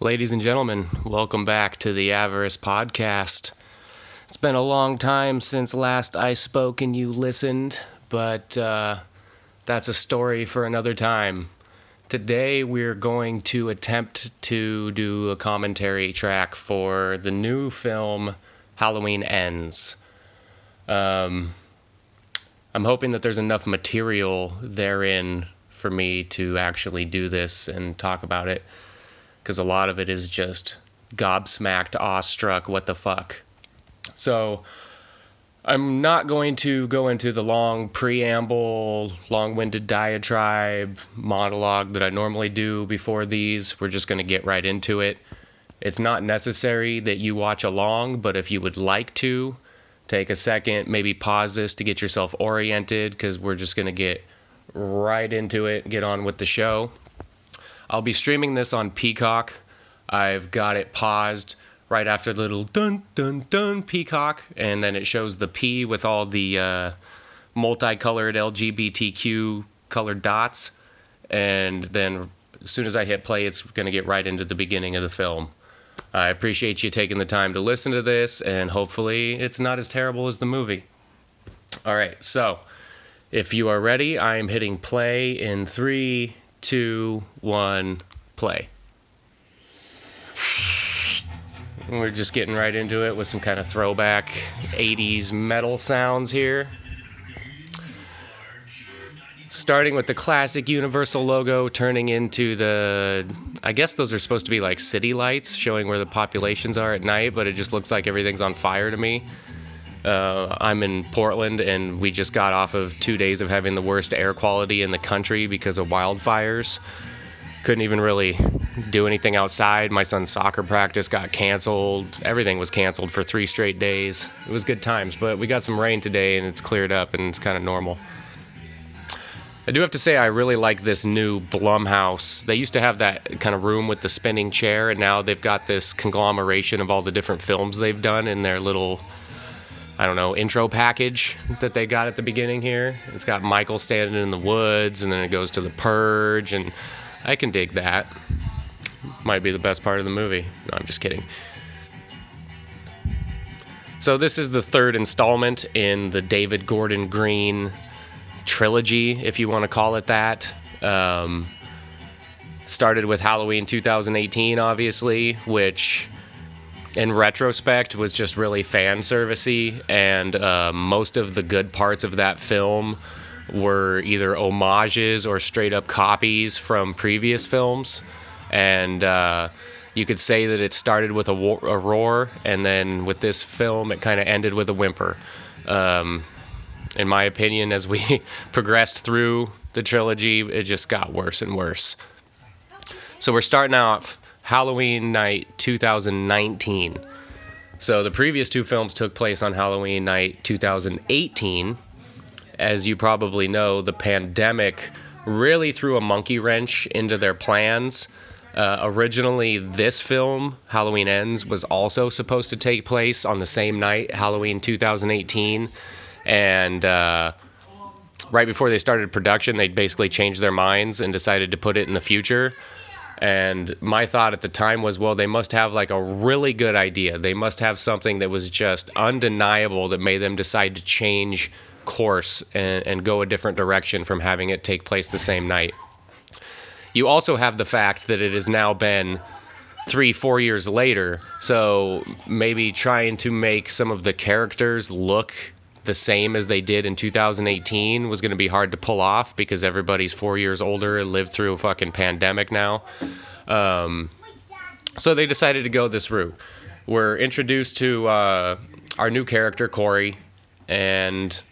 Ladies and gentlemen, welcome back to the Avarice podcast. It's been a long time since last I spoke and you listened, but that's a story for another time. Today we're going to attempt to do a commentary track for the new film Halloween Ends. I'm hoping that there's enough material therein for me to actually do this and talk about it, because a lot of it is just gobsmacked, awestruck, what the fuck. So I'm not going to go into the long preamble, long-winded diatribe, monologue that I normally do before these. We're just going to get right into it. It's not necessary that you watch along, but if you would like to, take a second, maybe pause this to get yourself oriented, because we're just going to get right into it, get on with the show. I'll be streaming this on Peacock. I've got it paused right after the little dun dun dun Peacock, and then it shows the P with all the multicolored LGBTQ colored dots, and then as soon as I hit play, it's going to get right into the beginning of the film. I appreciate you taking the time to listen to this, and hopefully it's not as terrible as the movie. All right, so if you are ready, I am hitting play in 3, 2, 1, play. We're just getting right into it with some kind of throwback 80s metal sounds here. Starting with the classic Universal logo, turning into I guess those are supposed to be like city lights showing where the populations are at night, but it just looks like everything's on fire to me. I'm in Portland, and we just got off of 2 days of having the worst air quality in the country because of wildfires. Couldn't even really do anything outside. My son's soccer practice got canceled. Everything was canceled for 3 straight days. It was good times, but we got some rain today, and it's cleared up, and it's kind of normal. I do have to say I really like this new Blumhouse. They used to have that kind of room with the spinning chair, and now they've got this conglomeration of all the different films they've done in their little, I don't know, intro package that they got at the beginning here. It's got Michael standing in the woods, and then it goes to The Purge, and I can dig that. Might be the best part of the movie. No, I'm just kidding. So this is the third installment in the David Gordon Green trilogy, if you want to call it that. Started with Halloween 2018, obviously, which in retrospect was just really fan servicey, and most of the good parts of that film were either homages or straight up copies from previous films. And you could say that it started with a roar, and then with this film it kind of ended with a whimper. In my opinion, as we progressed through the trilogy, it just got worse and worse. So we're starting off Halloween night 2019. So the previous 2 films took place on Halloween night 2018. As you probably know, the pandemic really threw a monkey wrench into their plans. Originally, this film, Halloween Ends, was also supposed to take place on the same night, Halloween 2018. And right before they started production, they basically changed their minds and decided to put it in the future. And my thought at the time was, well, they must have like a really good idea. They must have something that was just undeniable that made them decide to change course and go a different direction from having it take place the same night. You also have the fact that it has now been 3-4 years later, so maybe trying to make some of the characters look the same as they did in 2018 was going to be hard to pull off, because everybody's 4 years older and lived through a fucking pandemic now. So they decided to go this route. We're introduced to our new character, Corey, and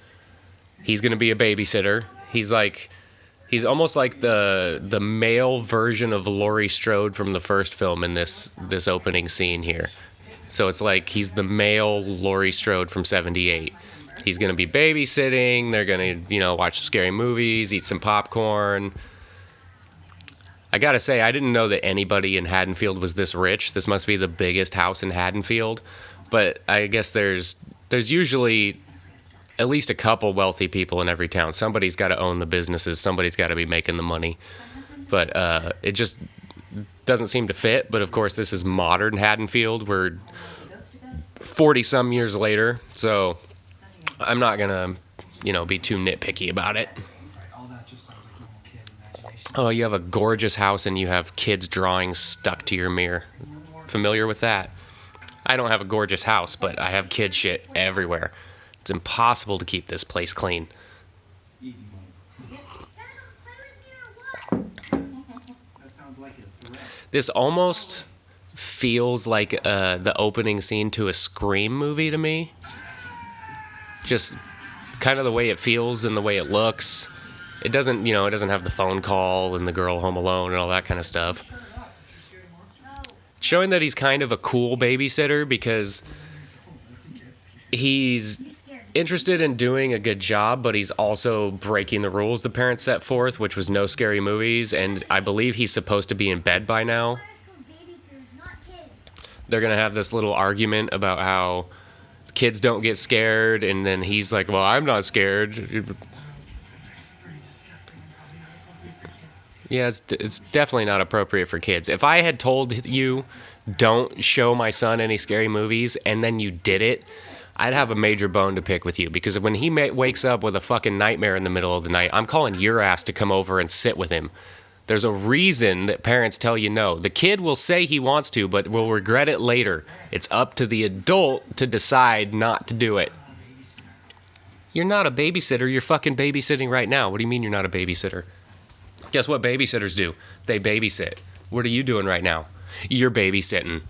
he's going to be a babysitter. He's almost like the male version of Laurie Strode from the first film in this opening scene here. So it's like he's the male Laurie Strode from 78. He's going to be babysitting. They're going to, watch some scary movies, eat some popcorn. I got to say, I didn't know that anybody in Haddonfield was this rich. This must be the biggest house in Haddonfield. But I guess there's usually at least a couple wealthy people in every town. Somebody's got to own the businesses. Somebody's got to be making the money. But it just doesn't seem to fit. But of course, this is modern Haddonfield. We're 40 some years later, so I'm not gonna, be too nitpicky about it. Oh, you have a gorgeous house and you have kids' drawings stuck to your mirror. Familiar with that? I don't have a gorgeous house, but I have kid shit everywhere. It's impossible to keep this place clean. This almost feels like the opening scene to a Scream movie to me. Just kind of the way it feels and the way it looks. It doesn't have the phone call and the girl home alone and all that kind of stuff. Showing that he's kind of a cool babysitter because he's interested in doing a good job, but he's also breaking the rules the parents set forth, which was no scary movies, and I believe he's supposed to be in bed by now. They're going to have this little argument about how kids don't get scared, and then he's like, well, I'm not scared. Yeah, it's definitely not appropriate for kids. If I had told you, don't show my son any scary movies, and then you did it, I'd have a major bone to pick with you. Because when he wakes up with a fucking nightmare in the middle of the night, I'm calling your ass to come over and sit with him. There's a reason that parents tell you no. The kid will say he wants to, but will regret it later. It's up to the adult to decide not to do it. You're not a babysitter. You're fucking babysitting right now. What do you mean you're not a babysitter? Guess what babysitters do? They babysit. What are you doing right now? You're babysitting.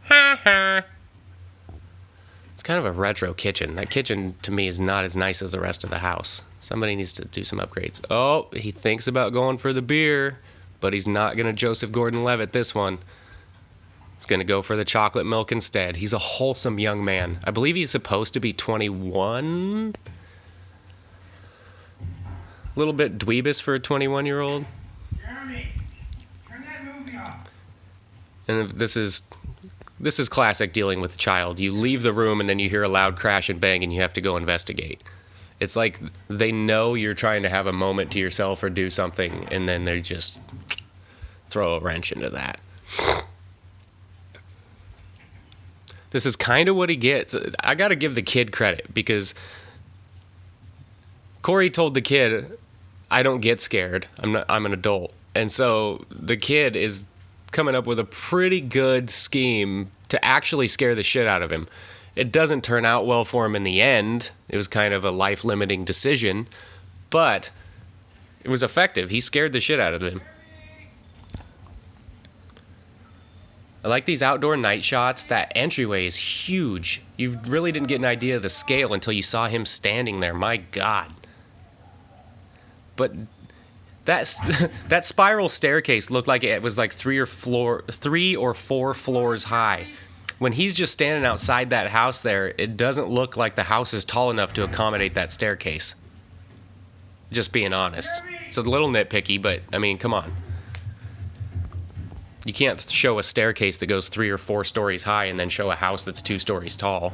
Ha ha. It's kind of a retro kitchen. That kitchen, to me, is not as nice as the rest of the house. Somebody needs to do some upgrades. Oh, he thinks about going for the beer, but he's not going to Joseph Gordon-Levitt this one. He's going to go for the chocolate milk instead. He's a wholesome young man. I believe he's supposed to be 21. A little bit dweebus for a 21-year-old. Jeremy, turn that movie off. And this is classic dealing with a child. You leave the room and then you hear a loud crash and bang and you have to go investigate. It's like they know you're trying to have a moment to yourself or do something, and then they just throw a wrench into that. This is kind of what he gets. I got to give the kid credit because Corey told the kid, I don't get scared. I'm an adult. And so the kid is coming up with a pretty good scheme to actually scare the shit out of him. It doesn't turn out well for him in the end. It was kind of a life-limiting decision, but it was effective. He scared the shit out of him. I like these outdoor night shots. That entryway is huge. You really didn't get an idea of the scale until you saw him standing there. My God. But that spiral staircase looked like it was like 3 or 4 floors high. When he's just standing outside that house there, it doesn't look like the house is tall enough to accommodate that staircase. Just being honest. It's a little nitpicky, but, I mean, come on. You can't show a staircase that goes 3 or 4 stories high and then show a house that's 2 stories tall.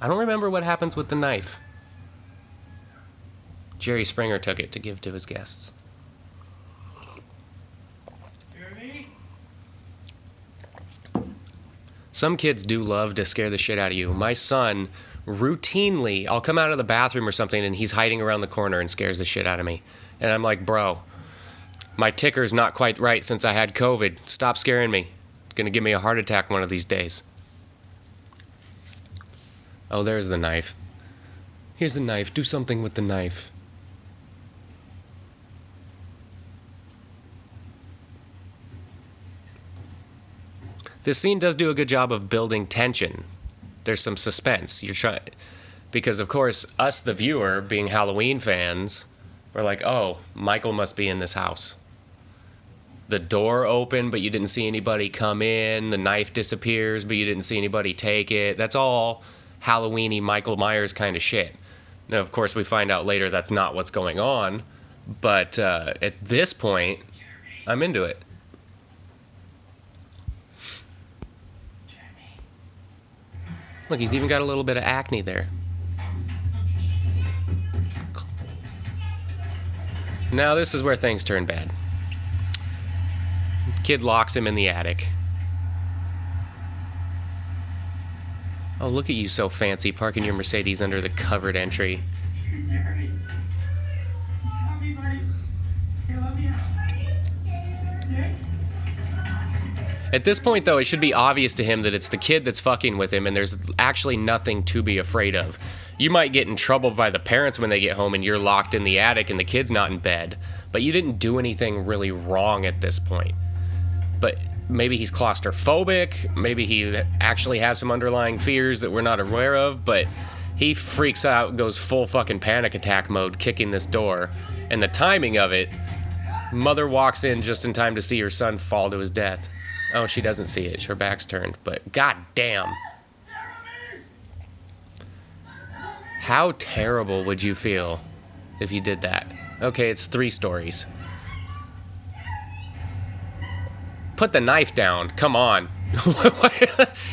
I don't remember what happens with the knife. Jerry Springer took it to give to his guests. Some kids do love to scare the shit out of you. My son, routinely, I'll come out of the bathroom or something and he's hiding around the corner and scares the shit out of me. And I'm like, bro, my ticker's not quite right since I had COVID. Stop scaring me. It's gonna give me a heart attack one of these days. Oh, there's the knife. Here's the knife. Do something with the knife. This scene does do a good job of building tension. There's some suspense. Because of course, us, the viewer, being Halloween fans, we're like, oh, Michael must be in this house. The door opened, but you didn't see anybody come in. The knife disappears, but you didn't see anybody take it. That's all Halloween-y Michael Myers kind of shit. Now, of course, we find out later that's not what's going on. But at this point, I'm into it. Look, he's even got a little bit of acne there. Now this is where things turn bad. The kid locks him in the attic. Oh, look at you so fancy, parking your Mercedes under the covered entry. Jeremy. Help me, buddy. Here, let me out. Dick? At this point, though, it should be obvious to him that it's the kid that's fucking with him, and there's actually nothing to be afraid of. You might get in trouble by the parents when they get home and you're locked in the attic and the kid's not in bed, but you didn't do anything really wrong at this point. But maybe he's claustrophobic, maybe he actually has some underlying fears that we're not aware of, but he freaks out, goes full fucking panic attack mode, kicking this door. And the timing of it, mother walks in just in time to see her son fall to his death. Oh, she doesn't see it, her back's turned, but goddamn. How terrible would you feel if you did that? Okay, it's 3 stories. Put the knife down. Come on.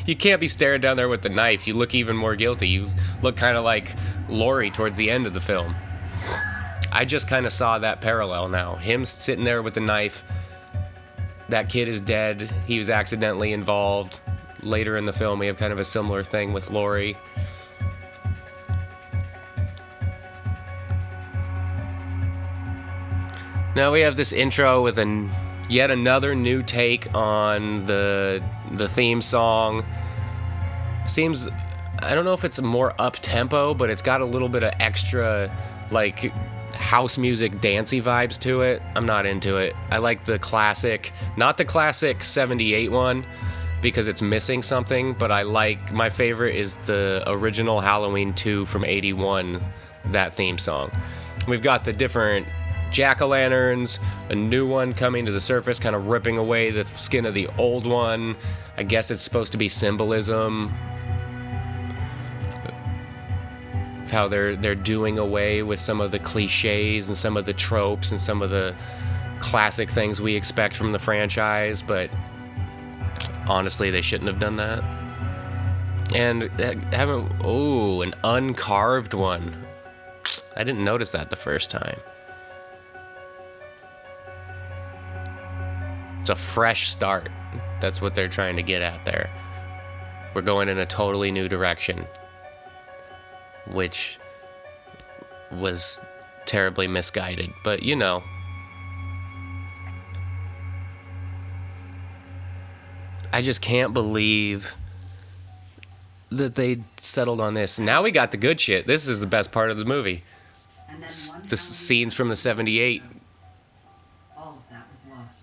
You can't be staring down there with the knife. You look even more guilty. You look kind of like Laurie towards the end of the film. I just kind of saw that parallel now. Him sitting there with the knife. That kid is dead. He was accidentally involved. Later in the film, we have kind of a similar thing with Laurie. Now we have this intro with yet another new take on the theme song. Seems, I don't know if it's more up-tempo, but it's got a little bit of extra, like, house music dancey vibes to it. I'm not into it. I like the classic, not the classic 78 one, because it's missing something, but my favorite is the original Halloween 2 from 81, that theme song. We've got the different jack-o'-lanterns, a new one coming to the surface, kind of ripping away the skin of the old one. I guess it's supposed to be symbolism. How they're doing away with some of the cliches and some of the tropes and some of the classic things we expect from the franchise, but honestly, they shouldn't have done that. And an uncarved one. I didn't notice that the first time. It's a fresh start. That's what they're trying to get at there. We're going in a totally new direction, which was terribly misguided, but you know. I just can't believe that they settled on this. Now we got the good shit. This is the best part of the movie. The scenes from the 78. All of that was lost.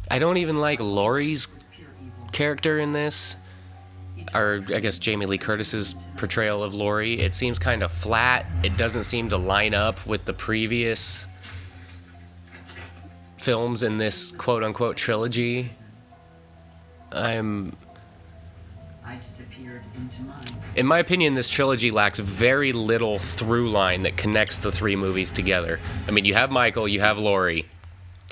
I don't even like Laurie's character in this. Or I guess Jamie Lee Curtis's portrayal of Laurie. It seems kind of flat. It doesn't seem to line up with the previous films in this quote-unquote trilogy. I disappeared into mine. In my opinion, this trilogy lacks very little through line that connects the 3 movies together. I mean, you have Michael, you have Laurie,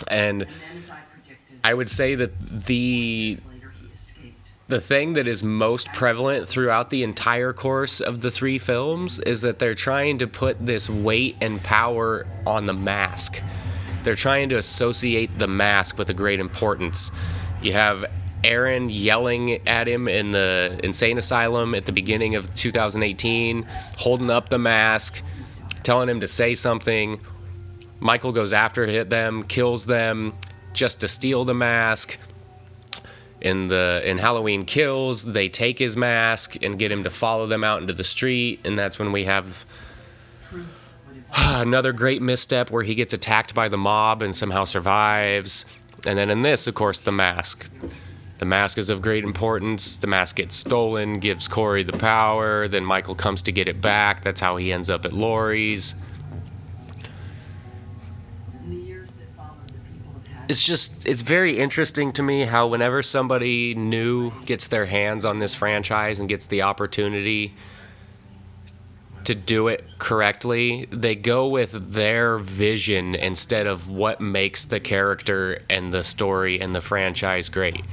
and And then, as I predicted, I would say that the later he escaped. thing that is most prevalent throughout the entire course of the 3 films is that they're trying to put this weight and power on the mask. They're trying to associate the mask with a great importance. You have Aaron yelling at him in the insane asylum at the beginning of 2018, holding up the mask, telling him to say something. Michael goes after them, kills them just to steal the mask. In Halloween Kills, they take his mask and get him to follow them out into the street, and that's when we have another great misstep where he gets attacked by the mob and somehow survives. And then in this, of course, the mask. The mask is of great importance. The mask gets stolen, gives Corey the power. Then Michael comes to get it back. That's how he ends up at Laurie's. In the years that followed, the people have had It's very interesting to me how whenever somebody new gets their hands on this franchise and gets the opportunity to do it correctly, they go with their vision instead of what makes the character and the story and the franchise great.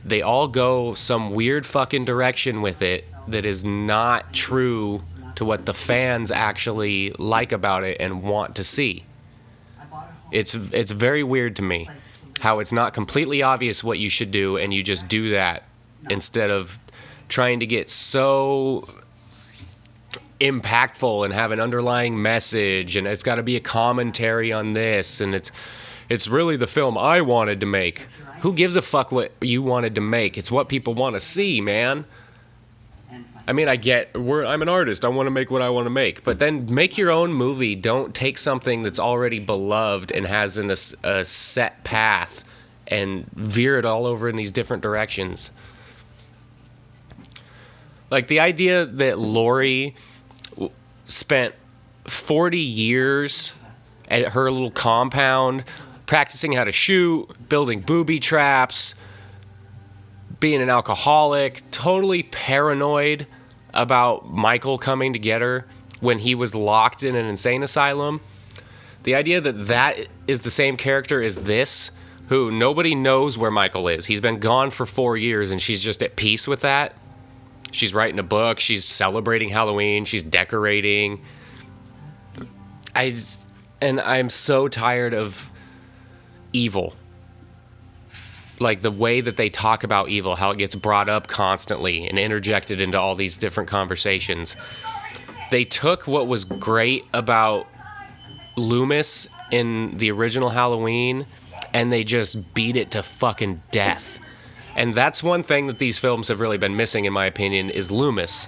They all go some weird fucking direction with it that is not true to what the fans actually like about it and want to see. I bought a home. It's very weird to me how it's not completely obvious what you should do and you just do that instead of trying to get so impactful and have an underlying message, and it's got to be a commentary on this, and it's really the film I wanted to make. Who gives a fuck what you wanted to make? It's what people want to see, man. And find I mean, I'm an artist. I want to make what I want to make. But then make your own movie. Don't take something that's already beloved and has a set path and veer it all over in these different directions. Like the idea that Lori spent 40 years at her little compound practicing how to shoot, building booby traps, being an alcoholic, totally paranoid about Michael coming to get her when he was locked in an insane asylum. The idea that that is the same character as this, who nobody knows where Michael is. He's been gone for 4 years and she's just at peace with that. She's writing a book. She's celebrating Halloween. She's decorating. I'm so tired of evil. Like the way that they talk about evil, how it gets brought up constantly and interjected into all these different conversations. They took what was great about Loomis in the original Halloween and they just beat it to fucking death. And that's one thing that these films have really been missing, in my opinion, is Loomis.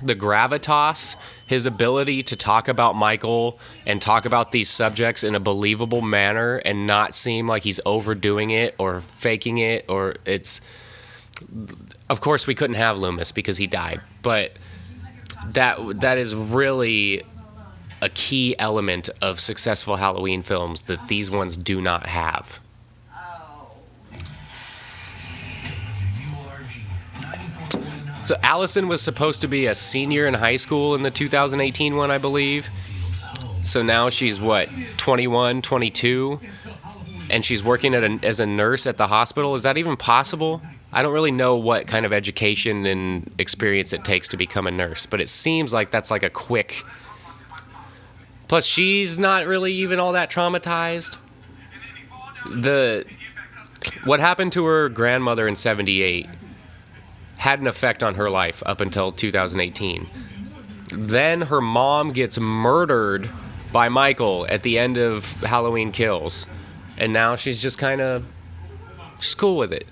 The gravitas, his ability to talk about Michael and talk about these subjects in a believable manner and not seem like he's overdoing it or faking it, or it's... Of course, we couldn't have Loomis because he died, but that is really a key element of successful Halloween films that these ones do not have. So Allison was supposed to be a senior in high school in the 2018 one, I believe. So now she's, 21, 22? And she's working as a nurse at the hospital. Is that even possible? I don't really know what kind of education and experience it takes to become a nurse, but it seems like that's like a quick... Plus, she's not really even all that traumatized. What happened to her grandmother in 78 had an effect on her life up until 2018. Then her mom gets murdered by Michael at the end of Halloween Kills. And now she's just she's cool with it.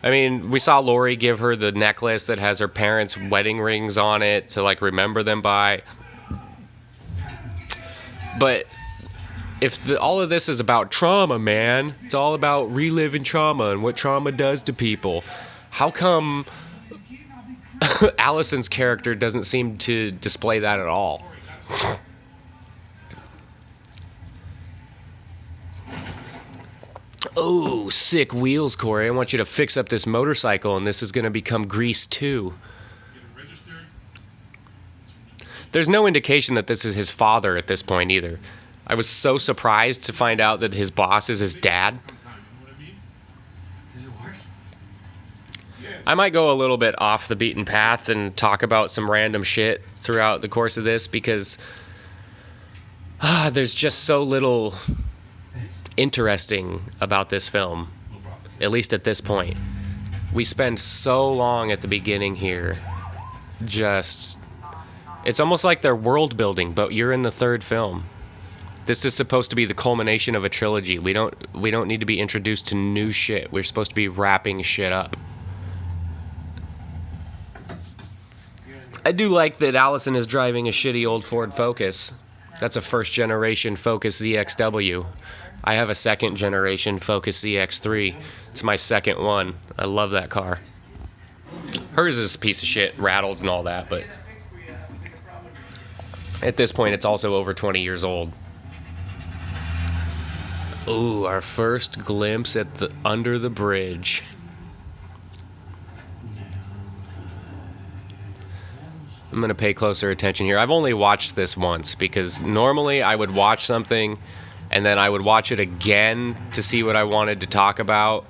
I mean, we saw Lori give her the necklace that has her parents' wedding rings on it to remember them by. But if all of this is about trauma, man, it's all about reliving trauma and what trauma does to people. How come Allison's character doesn't seem to display that at all? Oh, sick wheels, Corey. I want you to fix up this motorcycle, and this is going to become Grease 2. There's no indication that this is his father at this point either. I was so surprised to find out that his boss is his dad. I might go a little bit off the beaten path and talk about some random shit throughout the course of this because there's just so little interesting about this film, at least at this point. We spend so long at the beginning here. It's almost like they're world building, but you're in the third film. This is supposed to be the culmination of a trilogy. We don't need to be introduced to new shit. We're supposed to be wrapping shit up. I do like that Allison is driving a shitty old Ford Focus. That's a first-generation Focus ZXW. I have a second-generation Focus ZX3. It's my second one. I love that car. Hers is a piece of shit, rattles and all that, but at this point, it's also over 20 years old. Ooh, our first glimpse at under the bridge. I'm going to pay closer attention here. I've only watched this once because normally I would watch something and then I would watch it again to see what I wanted to talk about,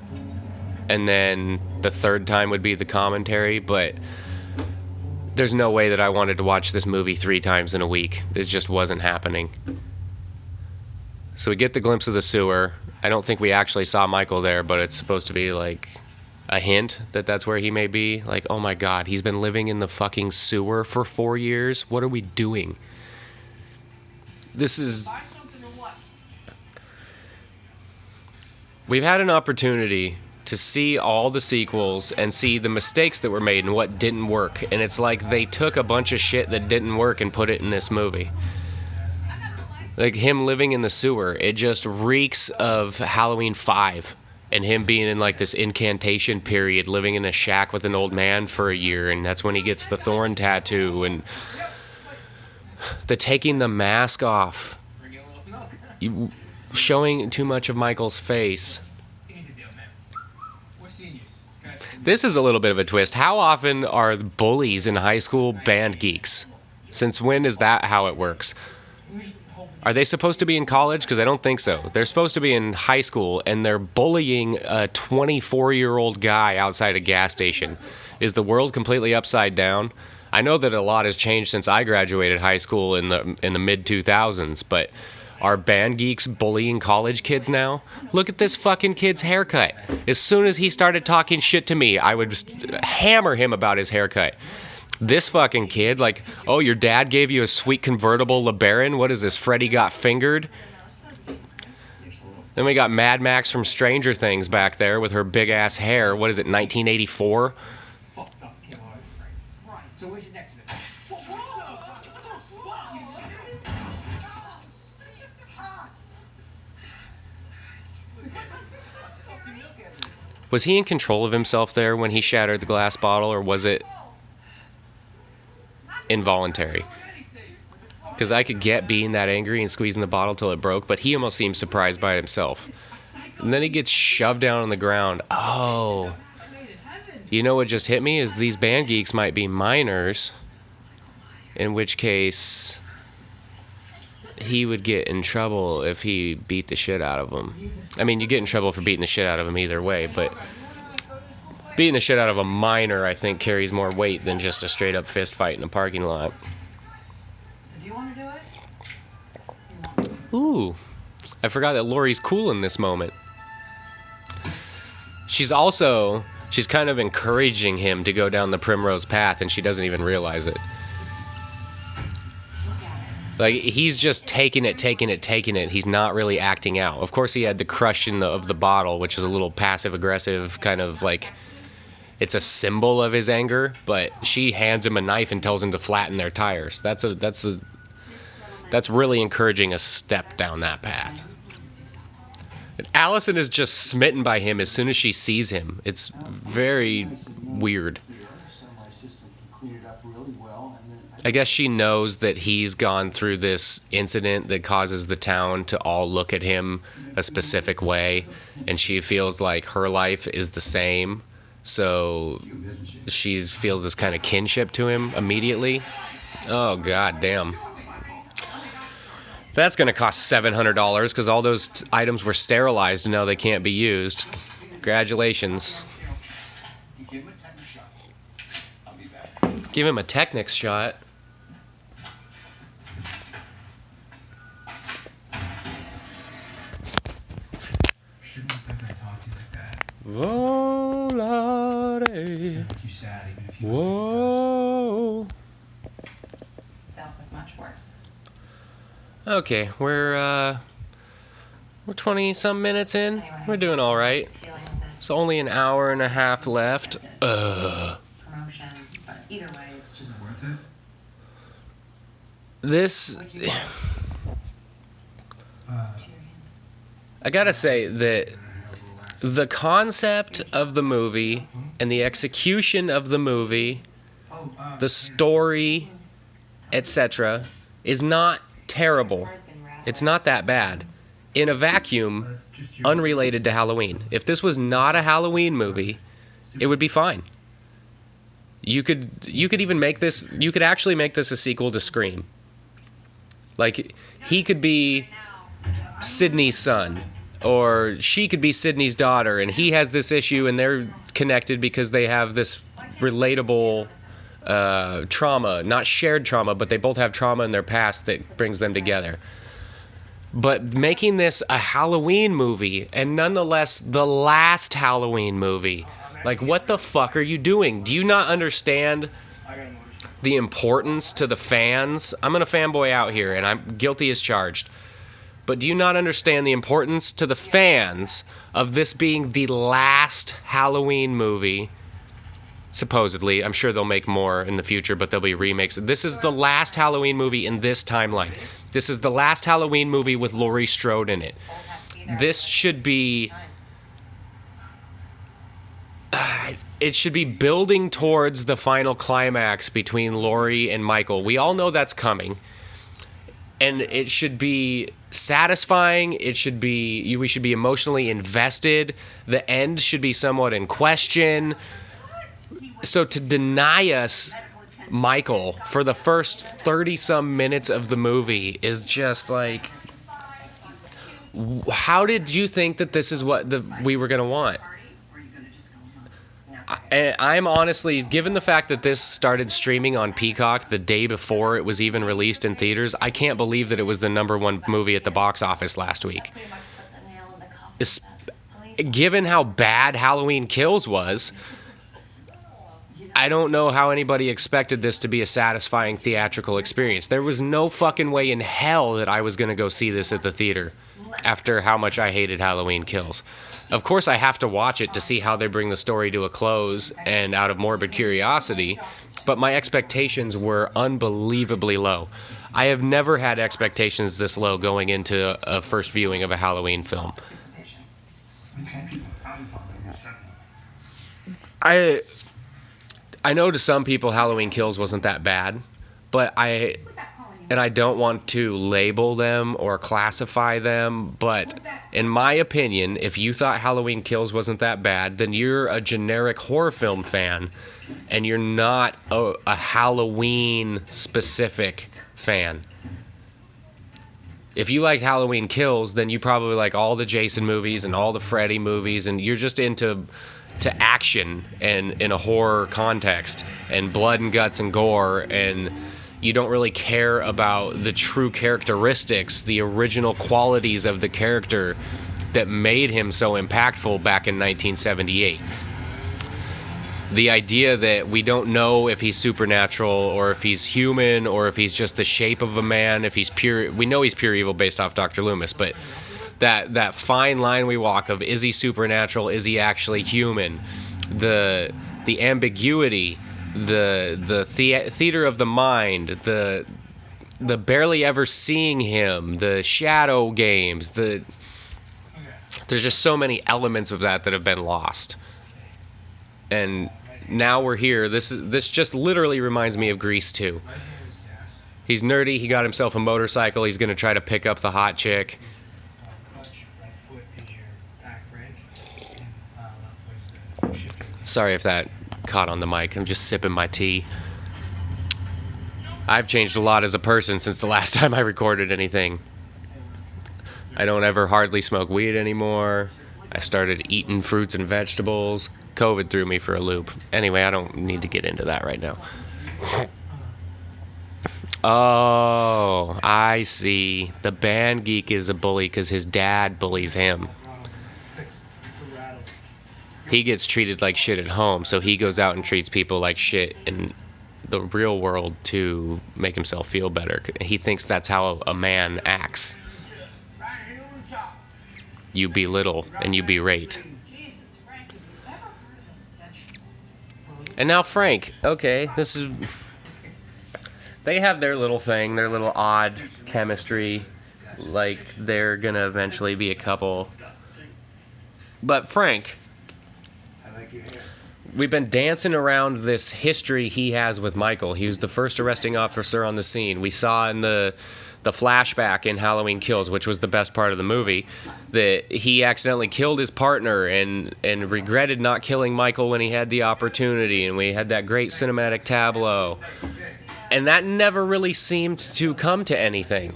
and then the third time would be the commentary, but there's no way that I wanted to watch this movie 3 times in a week. It just wasn't happening. So we get the glimpse of the sewer. I don't think we actually saw Michael there, but it's supposed to be like a hint that that's where he may be. Like, oh my God, he's been living in the fucking sewer for 4 years. What are we doing? This is... We've had an opportunity to see all the sequels and see the mistakes that were made and what didn't work. And it's like they took a bunch of shit that didn't work and put it in this movie. Like him living in the sewer, it just reeks of Halloween 5 and him being in like this incantation period, living in a shack with an old man for a year, and that's when he gets the thorn tattoo, and the taking the mask off, showing too much of Michael's face. This is a little bit of a twist. How often are bullies in high school band geeks? Since when is that how it works? Are they supposed to be in college? Because I don't think so. They're supposed to be in high school, and they're bullying a 24-year-old guy outside a gas station. Is the world completely upside down? I know that a lot has changed since I graduated high school in the mid-2000s, but are band geeks bullying college kids now? Look at this fucking kid's haircut. As soon as he started talking shit to me, I would just hammer him about his haircut. This fucking kid, like, oh, your dad gave you a sweet convertible LeBaron? What is this, Freddy Got Fingered? Then we got Mad Max from Stranger Things back there with her big-ass hair. What is it, 1984? So where's your next bit? Was he in control of himself there when he shattered the glass bottle, or was it involuntary? Because I could get being that angry and squeezing the bottle till it broke, but he almost seemed surprised by it himself. And then he gets shoved down on the ground. Oh. You know what just hit me is these band geeks might be minors, in which case he would get in trouble if he beat the shit out of them. I mean, you get in trouble for beating the shit out of them either way, but beating the shit out of a minor, I think, carries more weight than just a straight-up fist fight in a parking lot. So do you want to do it? Ooh, I forgot that Laurie's cool in this moment. She's kind of encouraging him to go down the primrose path, and she doesn't even realize it. Like, he's just taking it. He's not really acting out. Of course, he had the crush of the bottle, which is a little passive-aggressive, kind of like, it's a symbol of his anger, but she hands him a knife and tells him to flatten their tires. That's really encouraging a step down that path. And Allison is just smitten by him as soon as she sees him. It's very weird. I guess she knows that he's gone through this incident that causes the town to all look at him a specific way, and she feels like her life is the same, so she feels this kind of kinship to him immediately. Oh, god damn. That's going to cost $700 because all those items were sterilized and now they can't be used. Congratulations. Give him a Technics shot. Volare. Whoa. Dealt with much worse. Okay, we're 20-some minutes in. Anyway, We're doing all right. Dealing with it. It's only an hour and a half left. Promotion, but either way, it's just Worth it? This, what you want. I gotta say that the concept of the movie and the execution of the movie, the story, etc., is not terrible. It's not that bad. In a vacuum, unrelated to Halloween. If this was not a Halloween movie, it would be fine. You could even make this, you could actually make this a sequel to Scream. Like, he could be Sydney's son, or she could be Sydney's daughter, and he has this issue, and they're connected because they have this relatable trauma, not shared trauma, but they both have trauma in their past that brings them together. But making this a Halloween movie, and nonetheless the last Halloween movie, like, what the fuck are you doing? Do you not understand the importance to the fans? I'm gonna fanboy out here, and I'm guilty as charged. But do you not understand the importance to the fans of this being the last Halloween movie? Supposedly, I'm sure they'll make more in the future, but there'll be remakes. This is the last Halloween movie in this timeline. This is the last Halloween movie with Laurie Strode in it. This should be... it should be building towards the final climax between Laurie and Michael. We all know that's coming. And it should be satisfying. It should be... we should be emotionally invested. The end should be somewhat in question. So to deny us Michael for the first 30-some minutes of the movie is just like... how did you think that this is what we were going to want? I'm honestly, given the fact that this started streaming on Peacock the day before it was even released in theaters, I can't believe that it was the #1 movie at the box office last week. Given how bad Halloween Kills was, I don't know how anybody expected this to be a satisfying theatrical experience. There was no fucking way in hell that I was going to go see this at the theater after how much I hated Halloween Kills. Of course, I have to watch it to see how they bring the story to a close and out of morbid curiosity, but my expectations were unbelievably low. I have never had expectations this low going into a first viewing of a Halloween film. I know to some people Halloween Kills wasn't that bad, but I don't want to label them or classify them, but in my opinion, if you thought Halloween Kills wasn't that bad, then you're a generic horror film fan, and you're not a Halloween-specific fan. If you liked Halloween Kills, then you probably like all the Jason movies and all the Freddy movies, and you're just into action and in a horror context, and blood and guts and gore, and you don't really care about the true characteristics, the original qualities of the character that made him so impactful back in 1978. The idea that we don't know if he's supernatural or if he's human or if he's just the shape of a man, if he's pure... we know he's pure evil based off Dr. Loomis, but that fine line we walk of, is he supernatural, is he actually human? The ambiguity... the theater of the mind, the barely ever seeing him, the shadow games, there's just so many elements of that have been lost. And now we're here. This just literally reminds me of Grease 2. He's nerdy, he got himself a motorcycle, he's gonna try to pick up the hot chick. Sorry if that caught on the mic. I'm just sipping my tea. I've changed a lot as a person since the last time I recorded anything. I don't ever hardly smoke weed anymore. I started eating fruits and vegetables. COVID threw me for a loop. Anyway, I don't need to get into that right now. Oh, I see. The band geek is a bully because his dad bullies him. He gets treated like shit at home, so he goes out and treats people like shit in the real world to make himself feel better. He thinks that's how a man acts. You belittle and you berate. And now Frank. Okay, this is... they have their little thing, their little odd chemistry. Like, they're gonna eventually be a couple. But Frank... we've been dancing around this history he has with Michael. He was the first arresting officer on the scene. We saw in the flashback in Halloween Kills, which was the best part of the movie, that he accidentally killed his partner and regretted not killing Michael when he had the opportunity, and we had that great cinematic tableau. And that never really seemed to come to anything.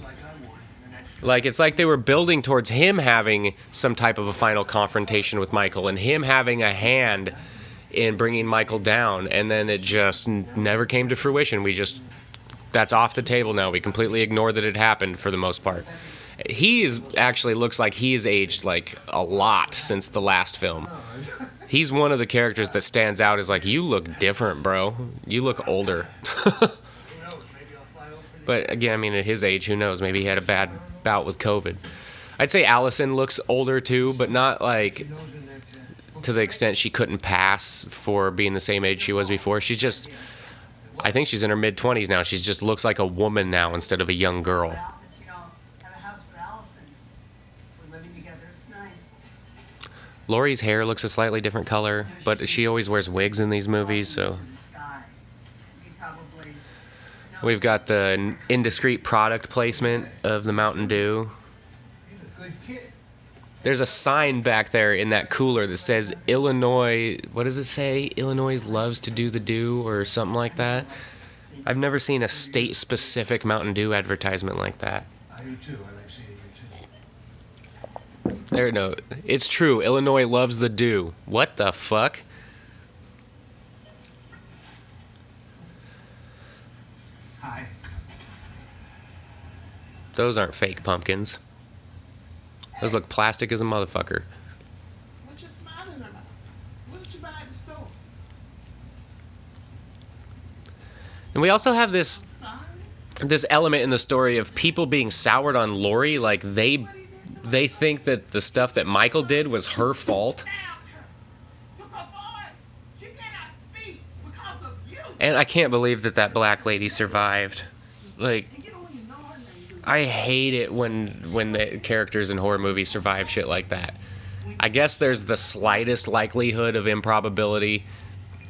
Like, it's like they were building towards him having some type of a final confrontation with Michael and him having a hand in bringing Michael down, and then it just never came to fruition. That's off the table now. We completely ignore that it happened for the most part. Actually looks like he's aged like a lot since the last film. He's one of the characters that stands out as like, you look different, bro. You look older. But again, I mean, at his age, who knows? Maybe he had a bad bout with COVID. I'd say Allison looks older too, but not like to the extent she couldn't pass for being the same age she was before. I think she's in her mid-20s now. She just looks like a woman now instead of a young girl. You know, have a house with Allison. We're living together. It's nice. Laurie's hair looks a slightly different color, but she always wears wigs in these movies, so. We've got the indiscreet product placement of the Mountain Dew. There's a sign back there in that cooler that says Illinois, what does it say? Illinois loves to do the dew or something like that. I've never seen a state-specific Mountain Dew advertisement like that. I do too. I like seeing it too. No, it's true. Illinois loves the dew. What the fuck? Hi. Those aren't fake pumpkins. Those look plastic as a motherfucker. What you smiling about? What did you buy at the store? And we also have this element in the story of people being soured on Laurie, like they think that the stuff that Michael did was her fault. And I can't believe that black lady survived. Like, I hate it when the characters in horror movies survive shit like that. I guess there's the slightest likelihood of improbability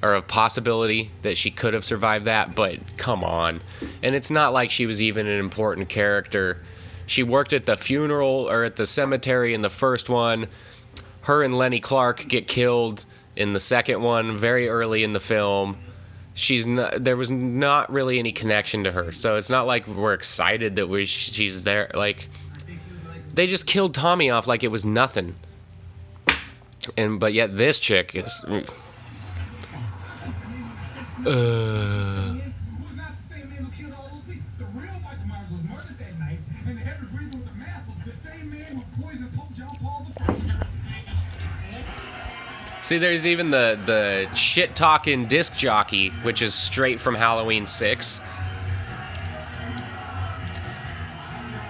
or of possibility that she could have survived that, but come on. And it's not like she was even an important character. She worked at the funeral or at the cemetery in the first one. Her and Lenny Clark get killed in the second one very early in the film. There was not really any connection to her, so it's not like we're excited that she's there. Like, they just killed Tommy off like it was nothing. But yet this chick is. See, there's even the shit-talking disc jockey, which is straight from Halloween 6.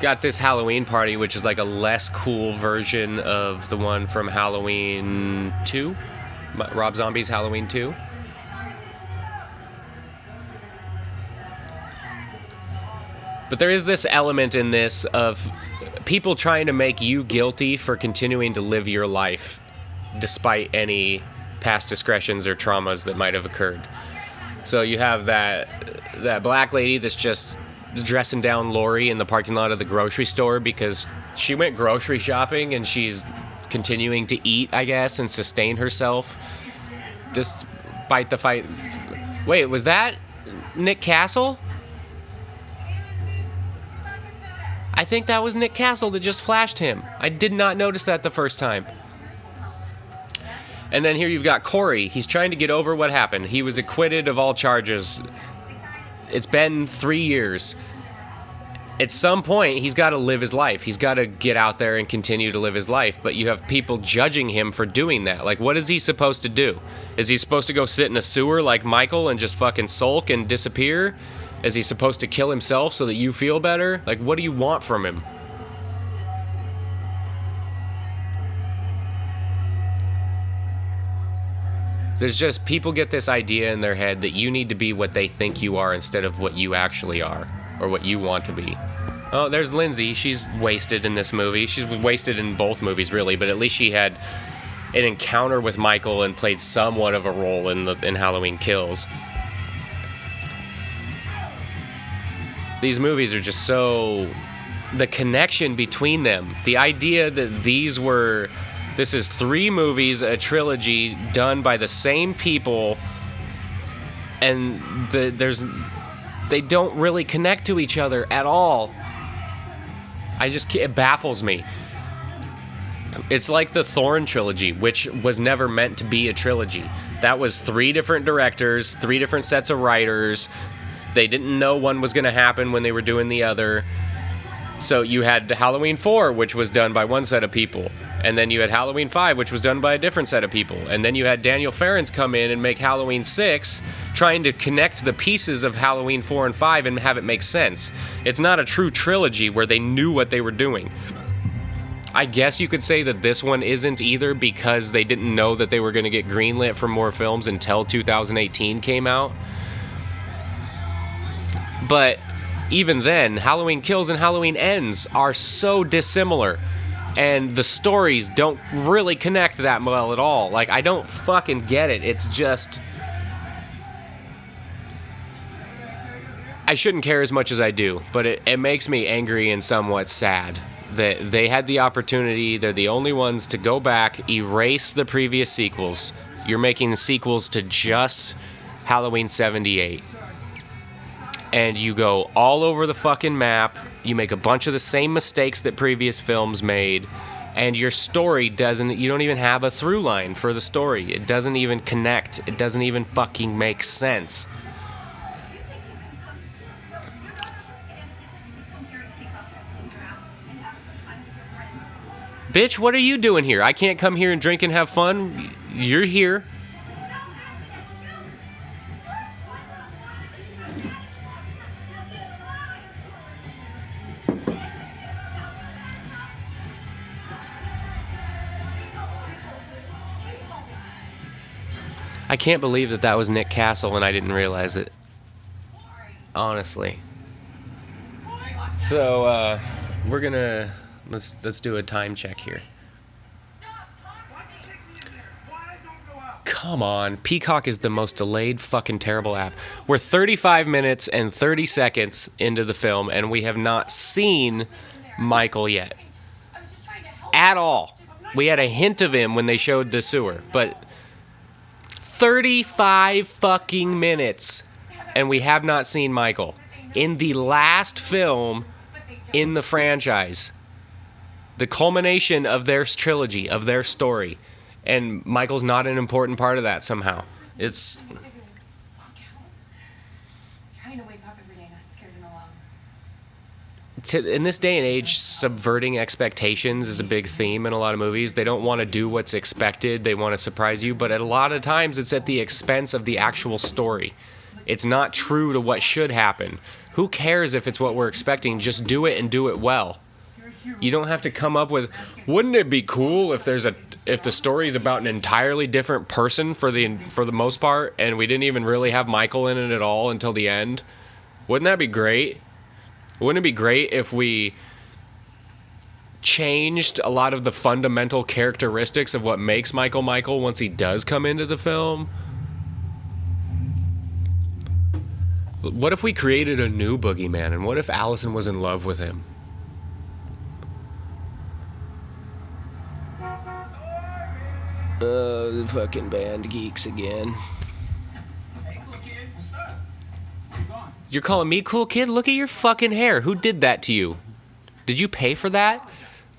Got this Halloween party, which is like a less cool version of the one from Halloween 2. Rob Zombie's Halloween 2. But there is this element in this of people trying to make you guilty for continuing to live your life despite any past discretions or traumas that might have occurred. So you have that black lady that's just dressing down Laurie in the parking lot of the grocery store because she went grocery shopping and she's continuing to eat, I guess, and sustain herself despite the fight. Wait, was that Nick Castle? I think that was Nick Castle that just flashed him. I did not notice that the first time. And then here you've got Corey. He's trying to get over what happened. He was acquitted of all charges. It's been 3 years. At some point, he's got to live his life. He's got to get out there and continue to live his life. But you have people judging him for doing that. Like, what is he supposed to do? Is he supposed to go sit in a sewer like Michael and just fucking sulk and disappear? Is he supposed to kill himself so that you feel better? Like, what do you want from him? There's just, people get this idea in their head that you need to be what they think you are instead of what you actually are, or what you want to be. Oh, there's Lindsay. She's wasted in this movie. She's wasted in both movies, really, but at least she had an encounter with Michael and played somewhat of a role in Halloween Kills. These movies are just so... The connection between them, the idea that this is 3 movies, a trilogy done by the same people, and they don't really connect to each other at all. It baffles me. It's like the Thorn trilogy, which was never meant to be a trilogy. That was 3 different directors, 3 different sets of writers. They didn't know one was going to happen when they were doing the other. So you had Halloween 4, which was done by one set of people. And then you had Halloween 5, which was done by a different set of people. And then you had Daniel Farrens come in and make Halloween 6, trying to connect the pieces of Halloween 4 and 5 and have it make sense. It's not a true trilogy where they knew what they were doing. I guess you could say that this one isn't either because they didn't know that they were going to get greenlit for more films until 2018 came out. But even then, Halloween Kills and Halloween Ends are so dissimilar. And the stories don't really connect that well at all. Like, I don't fucking get it. It's just... I shouldn't care as much as I do, but it makes me angry and somewhat sad that they had the opportunity. They're the only ones to go back, erase the previous sequels. You're making sequels to just Halloween 78. And you go all over the fucking map. You make a bunch of the same mistakes that previous films made. And your story doesn't... You don't even have a through line for the story. It doesn't even connect. It doesn't even fucking make sense. Bitch, what are you doing here? I can't come here and drink and have fun. You're here. I can't believe that was Nick Castle and I didn't realize it. Honestly. So, we're gonna... Let's do a time check here. Come on. Peacock is the most delayed fucking terrible app. We're 35 minutes and 30 seconds into the film, and we have not seen Michael yet. At all. We had a hint of him when they showed the sewer, but 35 fucking minutes, and we have not seen Michael. In the last film in the franchise. The culmination of their trilogy, of their story. And Michael's not an important part of that somehow. It's... Trying to wake up every day, not scared and alone. In this day and age, subverting expectations is a big theme in a lot of movies. They don't want to do what's expected. They want to surprise you. But a lot of times, it's at the expense of the actual story. It's not true to what should happen. Who cares if it's what we're expecting? Just do it and do it well. You don't have to come up with, wouldn't it be cool if the story is about an entirely different person for the most part, and we didn't even really have Michael in it at all until the end? Wouldn't that be great? Wouldn't it be great if we changed a lot of the fundamental characteristics of what makes Michael Michael once he does come into the film? What if we created a new boogeyman, and what if Allison was in love with him? The fucking band geeks again. Hey, cool kid, what's up? Where you going? You're calling me cool kid? Look at your fucking hair. Who did that to you? Did you pay for that?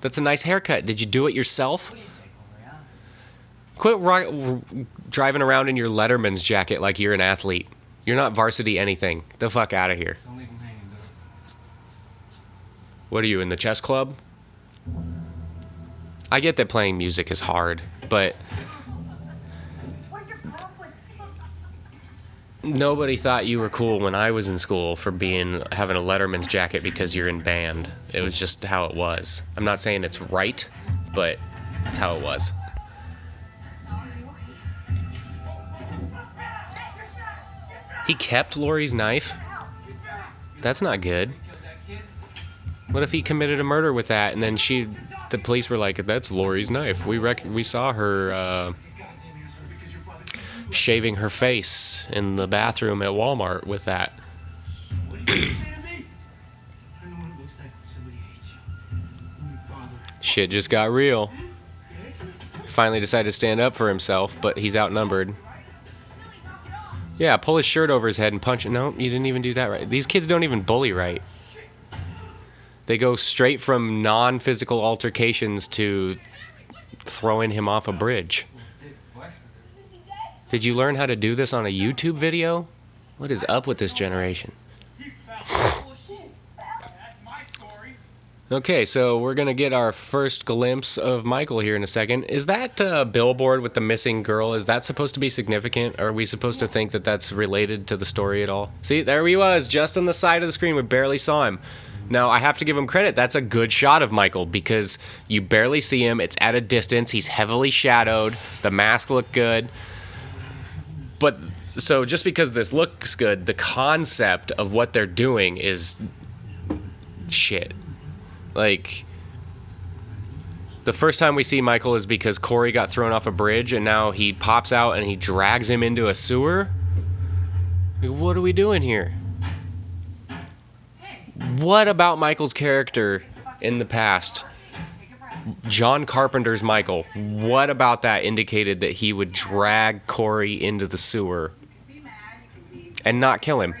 That's a nice haircut. Did you do it yourself? Quit driving around in your Letterman's jacket like you're an athlete. You're not varsity anything. Get the fuck out of here. Don't leave him hanging, dude. What are you, in the chess club? I get that playing music is hard, but What is your problem with? nobody thought you were cool when I was in school for having a Letterman's jacket because you're in band. It was just how it was. I'm not saying it's right, but it's how it was. He kept Lori's knife? That's not good. What if he committed a murder with that, and then the police were like, "That's Lori's knife. We saw her shaving her face in the bathroom at Walmart with that." Shit just got real. Finally decided to stand up for himself, but he's outnumbered. Yeah, pull his shirt over his head and punch it. No, you didn't even do that right. These kids don't even bully right. They go straight from non-physical altercations to throwing him off a bridge. Did you learn how to do this on a YouTube video? What is up with this generation? Okay, so we're gonna get our first glimpse of Michael here in a second. Is that billboard with the missing girl, is that supposed to be significant? Are we supposed to think that that's related to the story at all? See, there he was, just on the side of the screen. We barely saw him. Now, I have to give him credit. That's a good shot of Michael because you barely see him. It's at a distance. He's heavily shadowed. The mask looked good. But, so just because this looks good, the concept of what they're doing is shit. Like, the first time we see Michael is because Corey got thrown off a bridge, and now he pops out and he drags him into a sewer? Like, what are we doing here? What about Michael's character in the past? John Carpenter's Michael. What about that indicated that he would drag Corey into the sewer and not kill him?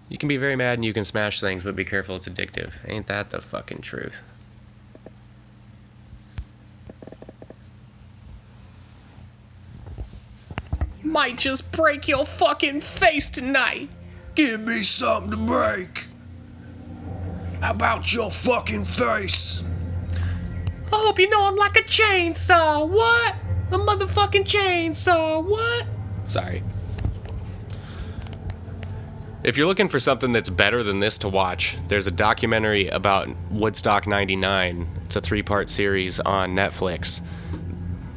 You can be very mad and you can smash things, but be careful, it's addictive. Ain't that the fucking truth? Might just break your fucking face tonight. Give me something to break. How about your fucking face? I hope you know I'm like a chainsaw. What? A motherfucking chainsaw. What? Sorry. If you're looking for something that's better than this to watch, there's a documentary about Woodstock 99. It's a 3-part series on Netflix.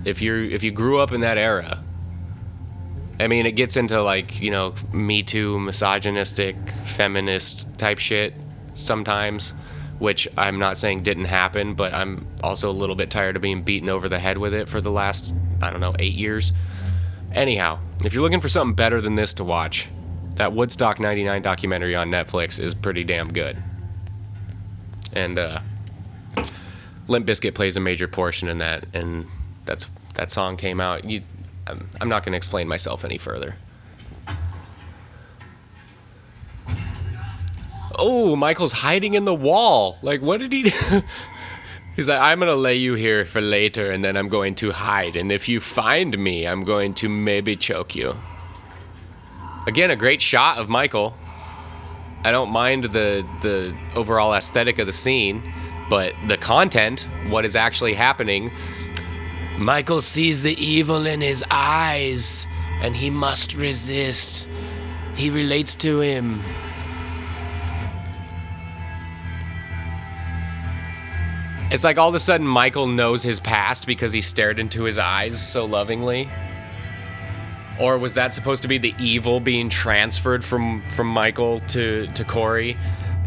If you grew up in that era, I mean, it gets into like, you know, Me Too, misogynistic, feminist type shit sometimes, which I'm not saying didn't happen, but I'm also a little bit tired of being beaten over the head with it for the last, I don't know, 8 years. Anyhow, if you're looking for something better than this to watch, that Woodstock 99 documentary on Netflix is pretty damn good. And Limp Bizkit plays a major portion in that, and that song came out. I'm not going to explain myself any further. Oh, Michael's hiding in the wall. Like, what did he do? He's like, I'm going to lay you here for later, and then I'm going to hide. And if you find me, I'm going to maybe choke you. Again, a great shot of Michael. I don't mind the overall aesthetic of the scene, but the content, what is actually happening. Michael sees the evil in his eyes, and he must resist. He relates to him. It's like all of a sudden Michael knows his past because he stared into his eyes so lovingly. Or was that supposed to be the evil being transferred from Michael to Corey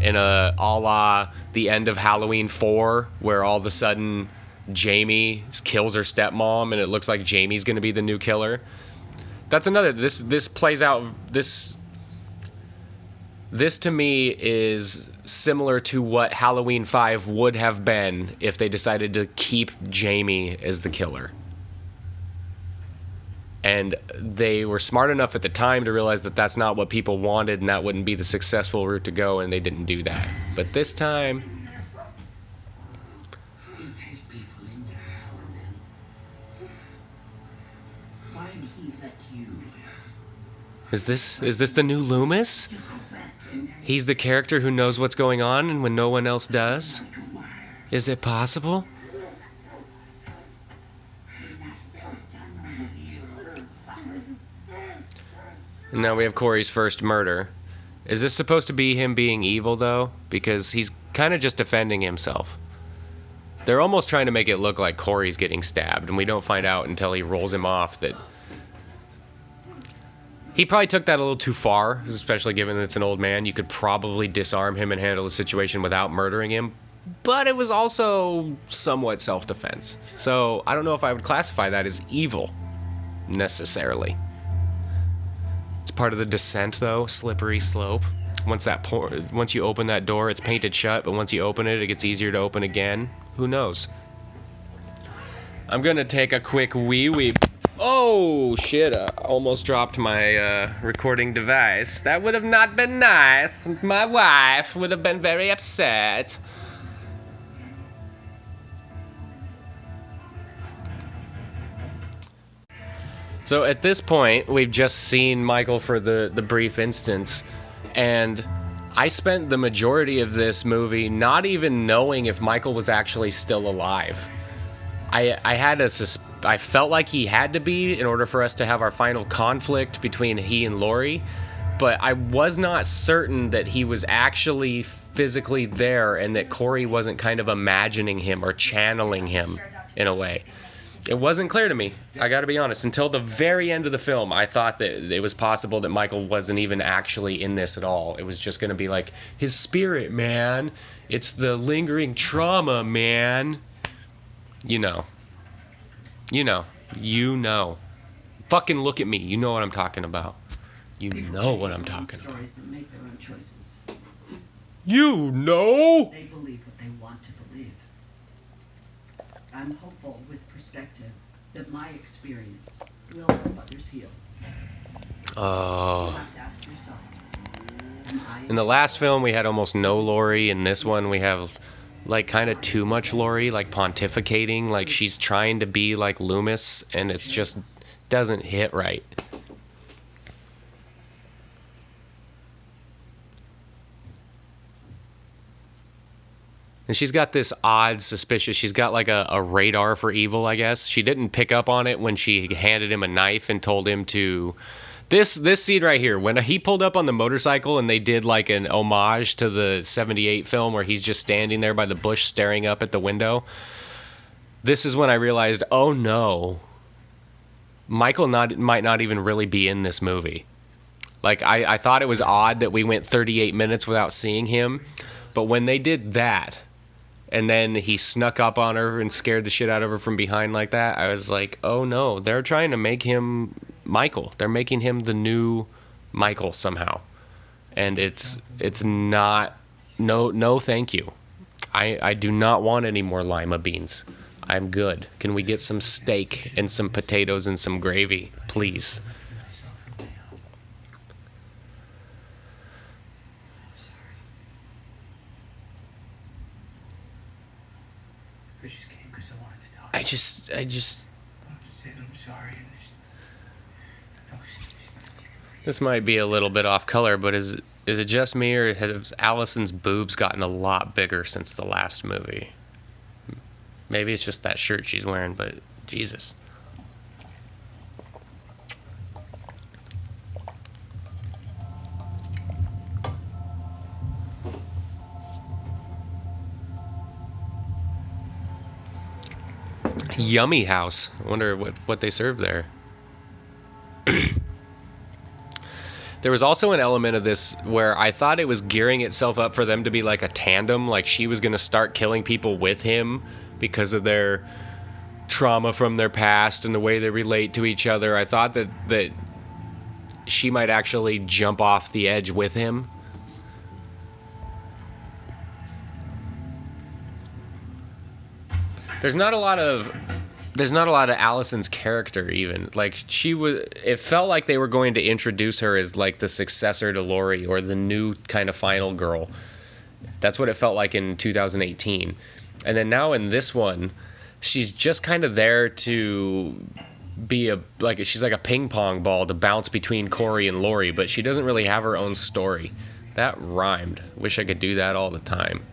in a la the end of Halloween 4, where all of a sudden Jamie kills her stepmom and it looks like Jamie's going to be the new killer? That's another, this plays out, this to me is similar to what Halloween 5 would have been if they decided to keep Jamie as the killer. And they were smart enough at the time to realize that that's not what people wanted and that wouldn't be the successful route to go, and they didn't do that. But this time... Is this the new Loomis? He's the character who knows what's going on and when no one else does? Is it possible? And now we have Corey's first murder. Is this supposed to be him being evil, though? Because he's kind of just defending himself. They're almost trying to make it look like Corey's getting stabbed, and we don't find out until he rolls him off that... He probably took that a little too far, especially given that it's an old man. You could probably disarm him and handle the situation without murdering him. But it was also somewhat self-defense. So I don't know if I would classify that as evil, necessarily. It's part of the descent, though. Slippery slope. Once you open that door, it's painted shut, but once you open it, it gets easier to open again. Who knows? I'm gonna take a quick wee. Oh, shit. I almost dropped my recording device. That would have not been nice. My wife would have been very upset. So at this point, we've just seen Michael for the brief instance, and I spent the majority of this movie not even knowing if Michael was actually still alive. I felt like he had to be in order for us to have our final conflict between he and Lori, but I was not certain that he was actually physically there and that Corey wasn't kind of imagining him or channeling him in a way. It wasn't clear to me, I gotta be honest. Until the very end of the film, I thought that it was possible that Michael wasn't even actually in this at all. It was just gonna be like, his spirit, man. It's the lingering trauma, man. You know. Fucking look at me. You know what I'm talking about. You know what I'm talking about. Stories and make their own choices. You know? They believe what they want to believe. I'm hopeful with perspective that my experience will help others heal. Oh. You have to ask yourself, am I In the last film, we had almost no Lori. In this one, we have like kind of too much Lori, like pontificating, like she's trying to be like Loomis, and it's just doesn't hit right. And she's got this odd suspicious, she's got like a radar for evil, I guess. She didn't pick up on it when she handed him a knife and told him to... This scene right here, when he pulled up on the motorcycle and they did like an homage to the 78 film where he's just standing there by the bush staring up at the window. This is when I realized, oh no, Michael might not even really be in this movie. Like, I thought it was odd that we went 38 minutes without seeing him, but when they did that, and then he snuck up on her and scared the shit out of her from behind like that, I was like, oh no, they're trying to make him Michael. They're making him the new Michael somehow. And it's not, no thank you. I do not want any more lima beans. I'm good. Can we get some steak and some potatoes and some gravy, please? I just this might be a little bit off color, but is it just me, or has Allison's boobs gotten a lot bigger since the last movie? Maybe it's just that shirt she's wearing, but Jesus. Yummy House. I wonder what they serve there. There was also an element of this where I thought it was gearing itself up for them to be like a tandem, like she was going to start killing people with him because of their trauma from their past and the way they relate to each other. I thought that she might actually jump off the edge with him. There's not a lot of Allison's character even. Like it felt like they were going to introduce her as like the successor to Lori or the new kind of final girl. That's what it felt like in 2018. And then now in this one, she's just kind of there to be she's like a ping pong ball to bounce between Corey and Lori, but she doesn't really have her own story. That rhymed. Wish I could do that all the time.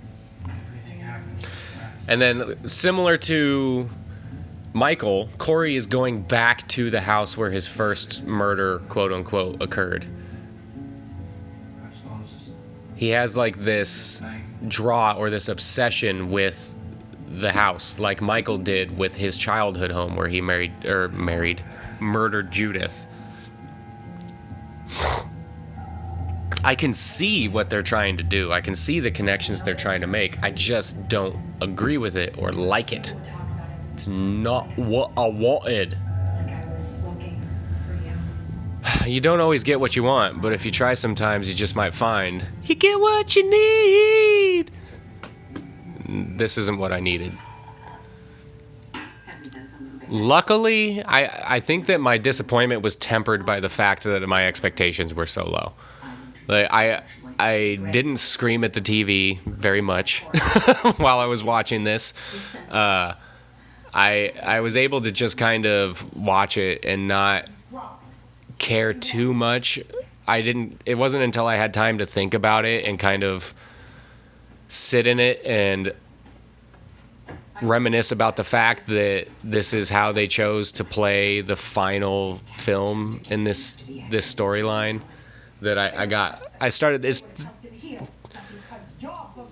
And then, similar to Michael, Corey is going back to the house where his first murder, quote unquote, occurred. He has like this draw or this obsession with the house, like Michael did with his childhood home where he murdered Judith. I can see what they're trying to do. I can see the connections they're trying to make. I just don't agree with it or like it. It's not what I wanted. You don't always get what you want, but if you try sometimes, you just might find you get what you need. This isn't what I needed. Luckily, I think that my disappointment was tempered by the fact that my expectations were so low. Like I didn't scream at the TV very much while I was watching this. I was able to just kind of watch it and not care too much. It wasn't until I had time to think about it and kind of sit in it and reminisce about the fact that this is how they chose to play the final film in this storyline, that I started this.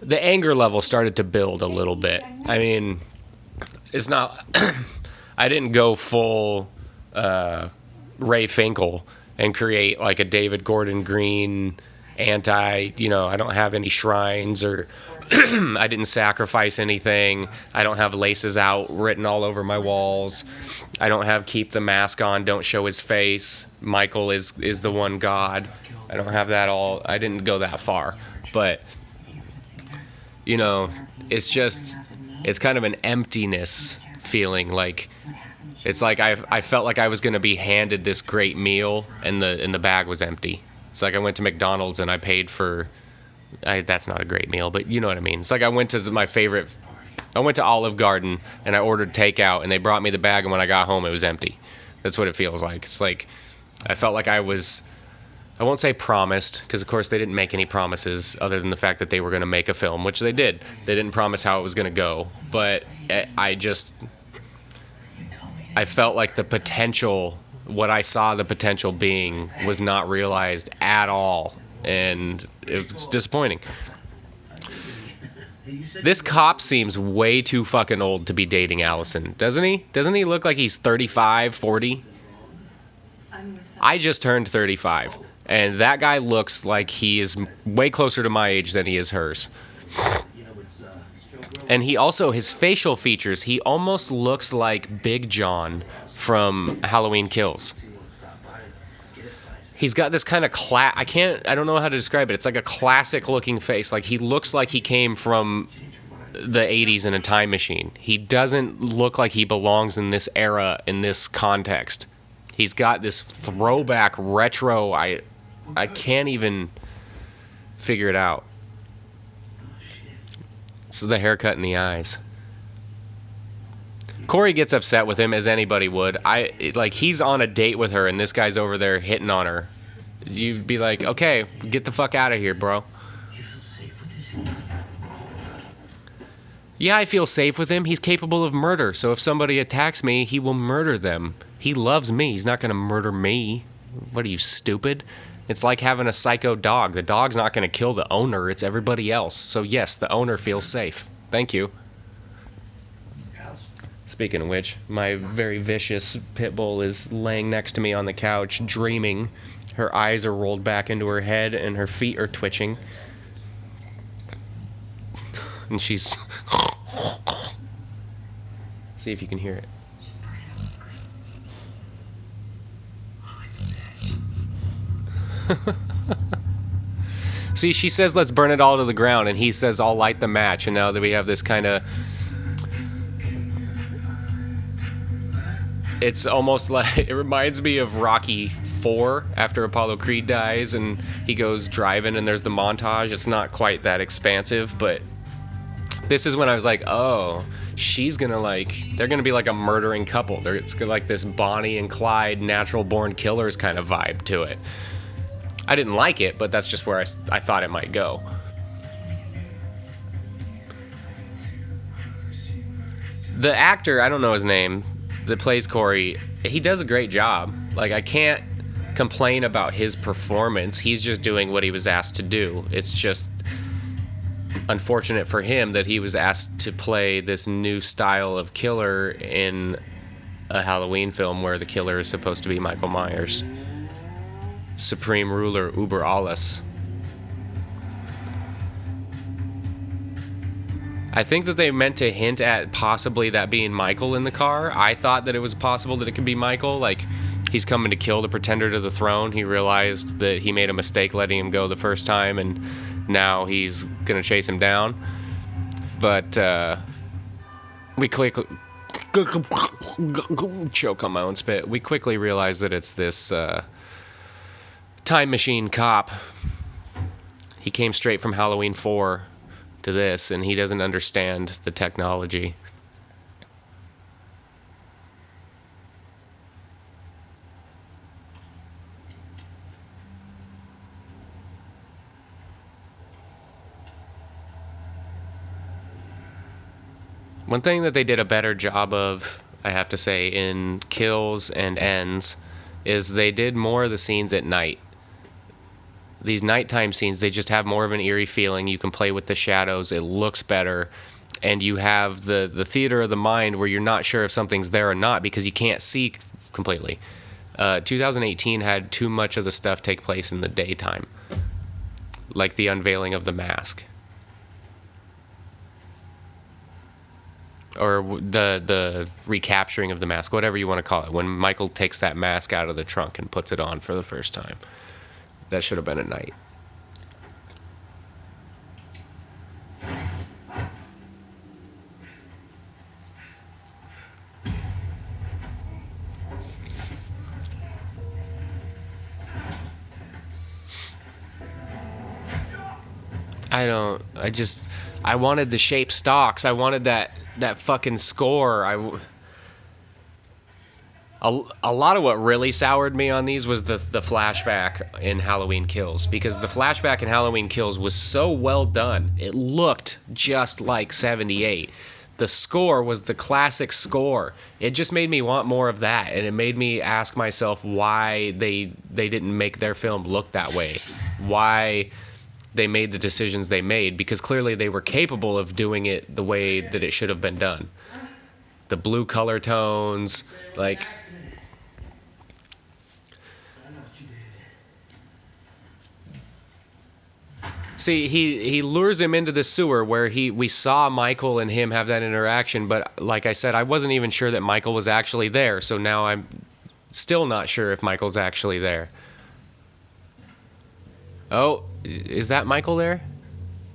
The anger level started to build a little bit. I mean, it's not. I didn't go full Ray Finkel and create like a David Gordon Green I don't have any shrines, or I didn't sacrifice anything. I don't have laces out written all over my walls. I don't have keep the mask on, don't show his face. Michael is the one God. I don't have that all. I didn't go that far. But, it's kind of an emptiness feeling. Like, it's like I felt like I was going to be handed this great meal and the bag was empty. It's like I went to McDonald's and I paid for, that's not a great meal, but you know what I mean. It's like I went to Olive Garden and I ordered takeout and they brought me the bag, and when I got home it was empty. That's what it feels like. It's like I felt like I won't say promised, because of course they didn't make any promises other than the fact that they were going to make a film, which they did. They didn't promise how it was going to go, but I felt like the potential, what I saw the potential being, was not realized at all, and it was disappointing. This cop seems way too fucking old to be dating Allison, doesn't he? Doesn't he look like he's 35, 40? I just turned 35, and that guy looks like he is way closer to my age than he is hers. And he also, his facial features, he almost looks like Big John from Halloween Kills. He's got this kind of I don't know how to describe it. It's like a classic looking face. Like, he looks like he came from the 80s in a time machine. He doesn't look like he belongs in this era, in this context. He's got this throwback retro, I can't even figure it out. So the haircut and the eyes. Corey gets upset with him, as anybody would. He's on a date with her and this guy's over there hitting on her. You'd be like, okay, get the fuck out of here, bro. Yeah, I feel safe with him. He's capable of murder, so if somebody attacks me, he will murder them. He loves me. He's not going to murder me. What are you, stupid? It's like having a psycho dog. The dog's not going to kill the owner. It's everybody else. So yes, the owner feels safe. Thank you. Speaking of which, my very vicious pit bull is laying next to me on the couch, dreaming. Her eyes are rolled back into her head and her feet are twitching. And she's... See if you can hear it. See, she says, let's burn it all to the ground, and he says, I'll light the match. And now that we have this kind of... It's almost like... It reminds me of Rocky 4, after Apollo Creed dies, and he goes driving, and there's the montage. It's not quite that expansive, but... This is when I was like, oh, she's gonna they're gonna be like a murdering couple. It's like this Bonnie and Clyde natural-born killers kind of vibe to it. I didn't like it, but that's just where I thought it might go. The actor, I don't know his name, that plays Corey, he does a great job. Like, I can't complain about his performance. He's just doing what he was asked to do. It's just unfortunate for him that he was asked to play this new style of killer in a Halloween film where the killer is supposed to be Michael Myers. Supreme ruler Uber alles. I think that they meant to hint at possibly that being Michael in the car. I thought that it was possible that it could be Michael. Like, he's coming to kill the pretender to the throne. He realized that he made a mistake letting him go the first time, and now he's gonna chase him down. But we quickly choke on my own spit. We quickly realize that it's this time machine cop. He came straight from Halloween 4 to this, and he doesn't understand the technology. One thing that they did a better job of, I have to say, in kills and ends, is they did more of the scenes at night. These nighttime scenes, they just have more of an eerie feeling. You can play with the shadows. It looks better. And you have the theater of the mind where you're not sure if something's there or not because you can't see completely. 2018 had too much of the stuff take place in the daytime, like the unveiling of the mask. Or the recapturing of the mask, whatever you want to call it, when Michael takes that mask out of the trunk and puts it on for the first time. That should have been at night. I wanted the shape stocks. I wanted that fucking score. A lot of what really soured me on these was the flashback in Halloween Kills, because the flashback in Halloween Kills was so well done. It looked just like 78. The score was the classic score. It just made me want more of that, and it made me ask myself why they didn't make their film look that way. Why they made the decisions they made, because clearly they were capable of doing it the way that it should have been done. The blue color tones, like... See, he lures him into the sewer where we saw Michael and him have that interaction, but like I said, I wasn't even sure that Michael was actually there, so now I'm still not sure if Michael's actually there. Oh, is that Michael there?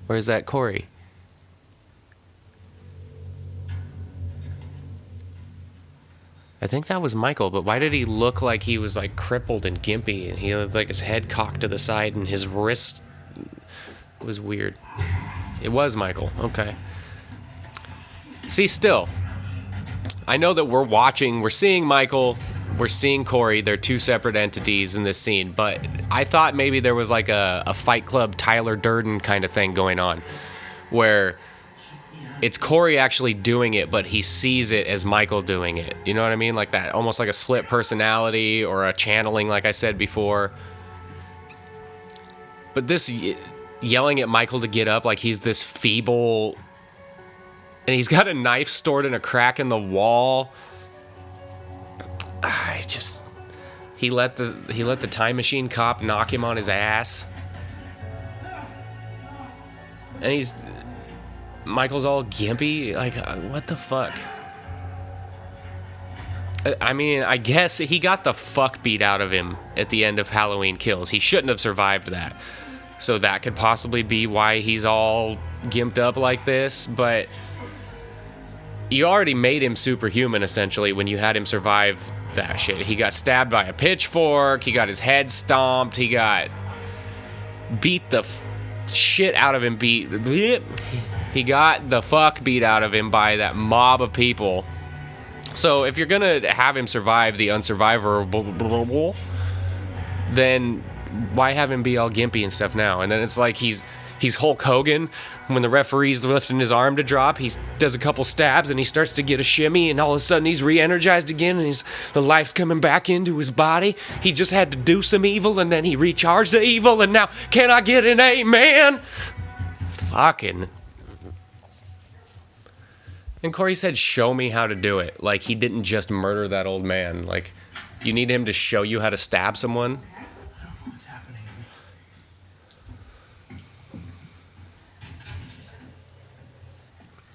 Or is that Corey? I think that was Michael, but why did he look like he was like crippled and gimpy, and he looked like his head cocked to the side and his wrist... It was weird. It was Michael. Okay. See, still, I know that we're seeing Michael, we're seeing Corey. They're two separate entities in this scene, but I thought maybe there was like a Fight Club Tyler Durden kind of thing going on, where it's Corey actually doing it, but he sees it as Michael doing it. You know what I mean? Like that, almost like a split personality or a channeling, like I said before. But this... yelling at Michael to get up like he's this feeble, and he's got a knife stored in a crack in the wall. He let the time machine cop knock him on his ass, and Michael's all gimpy. Like, what the fuck? I mean, I guess he got the fuck beat out of him at the end of Halloween Kills. He shouldn't have survived that. So that could possibly be why he's all gimped up like this, but you already made him superhuman, essentially, when you had him survive that shit. He got stabbed by a pitchfork, he got his head stomped, he got beat the shit out of him, he got the fuck beat out of him by that mob of people. So if you're gonna have him survive the unsurvivable, then... why have him be all gimpy and stuff now? And then it's like he's Hulk Hogan. When the referee's lifting his arm to drop, he does a couple stabs and he starts to get a shimmy, and all of a sudden he's re-energized again, and the life's coming back into his body. He just had to do some evil, and then he recharged the evil, and now, can I get an amen? Fucking... And Corey said, show me how to do it. Like, he didn't just murder that old man. Like, you need him to show you how to stab someone?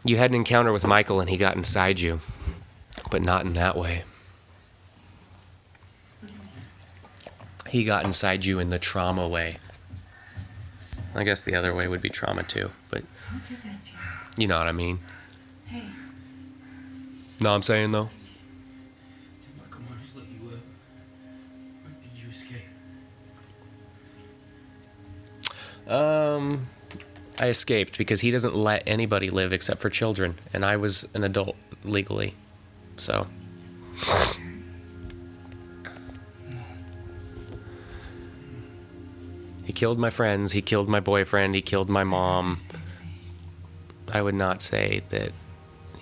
You had an encounter with Michael and he got inside you, but not in that way. He got inside you in the trauma way. I guess the other way would be trauma too, but you know what I mean. Hey. Know what I'm saying though? I escaped because he doesn't let anybody live except for children, and I was an adult legally, so. He killed my friends, he killed my boyfriend, he killed my mom. I would not say that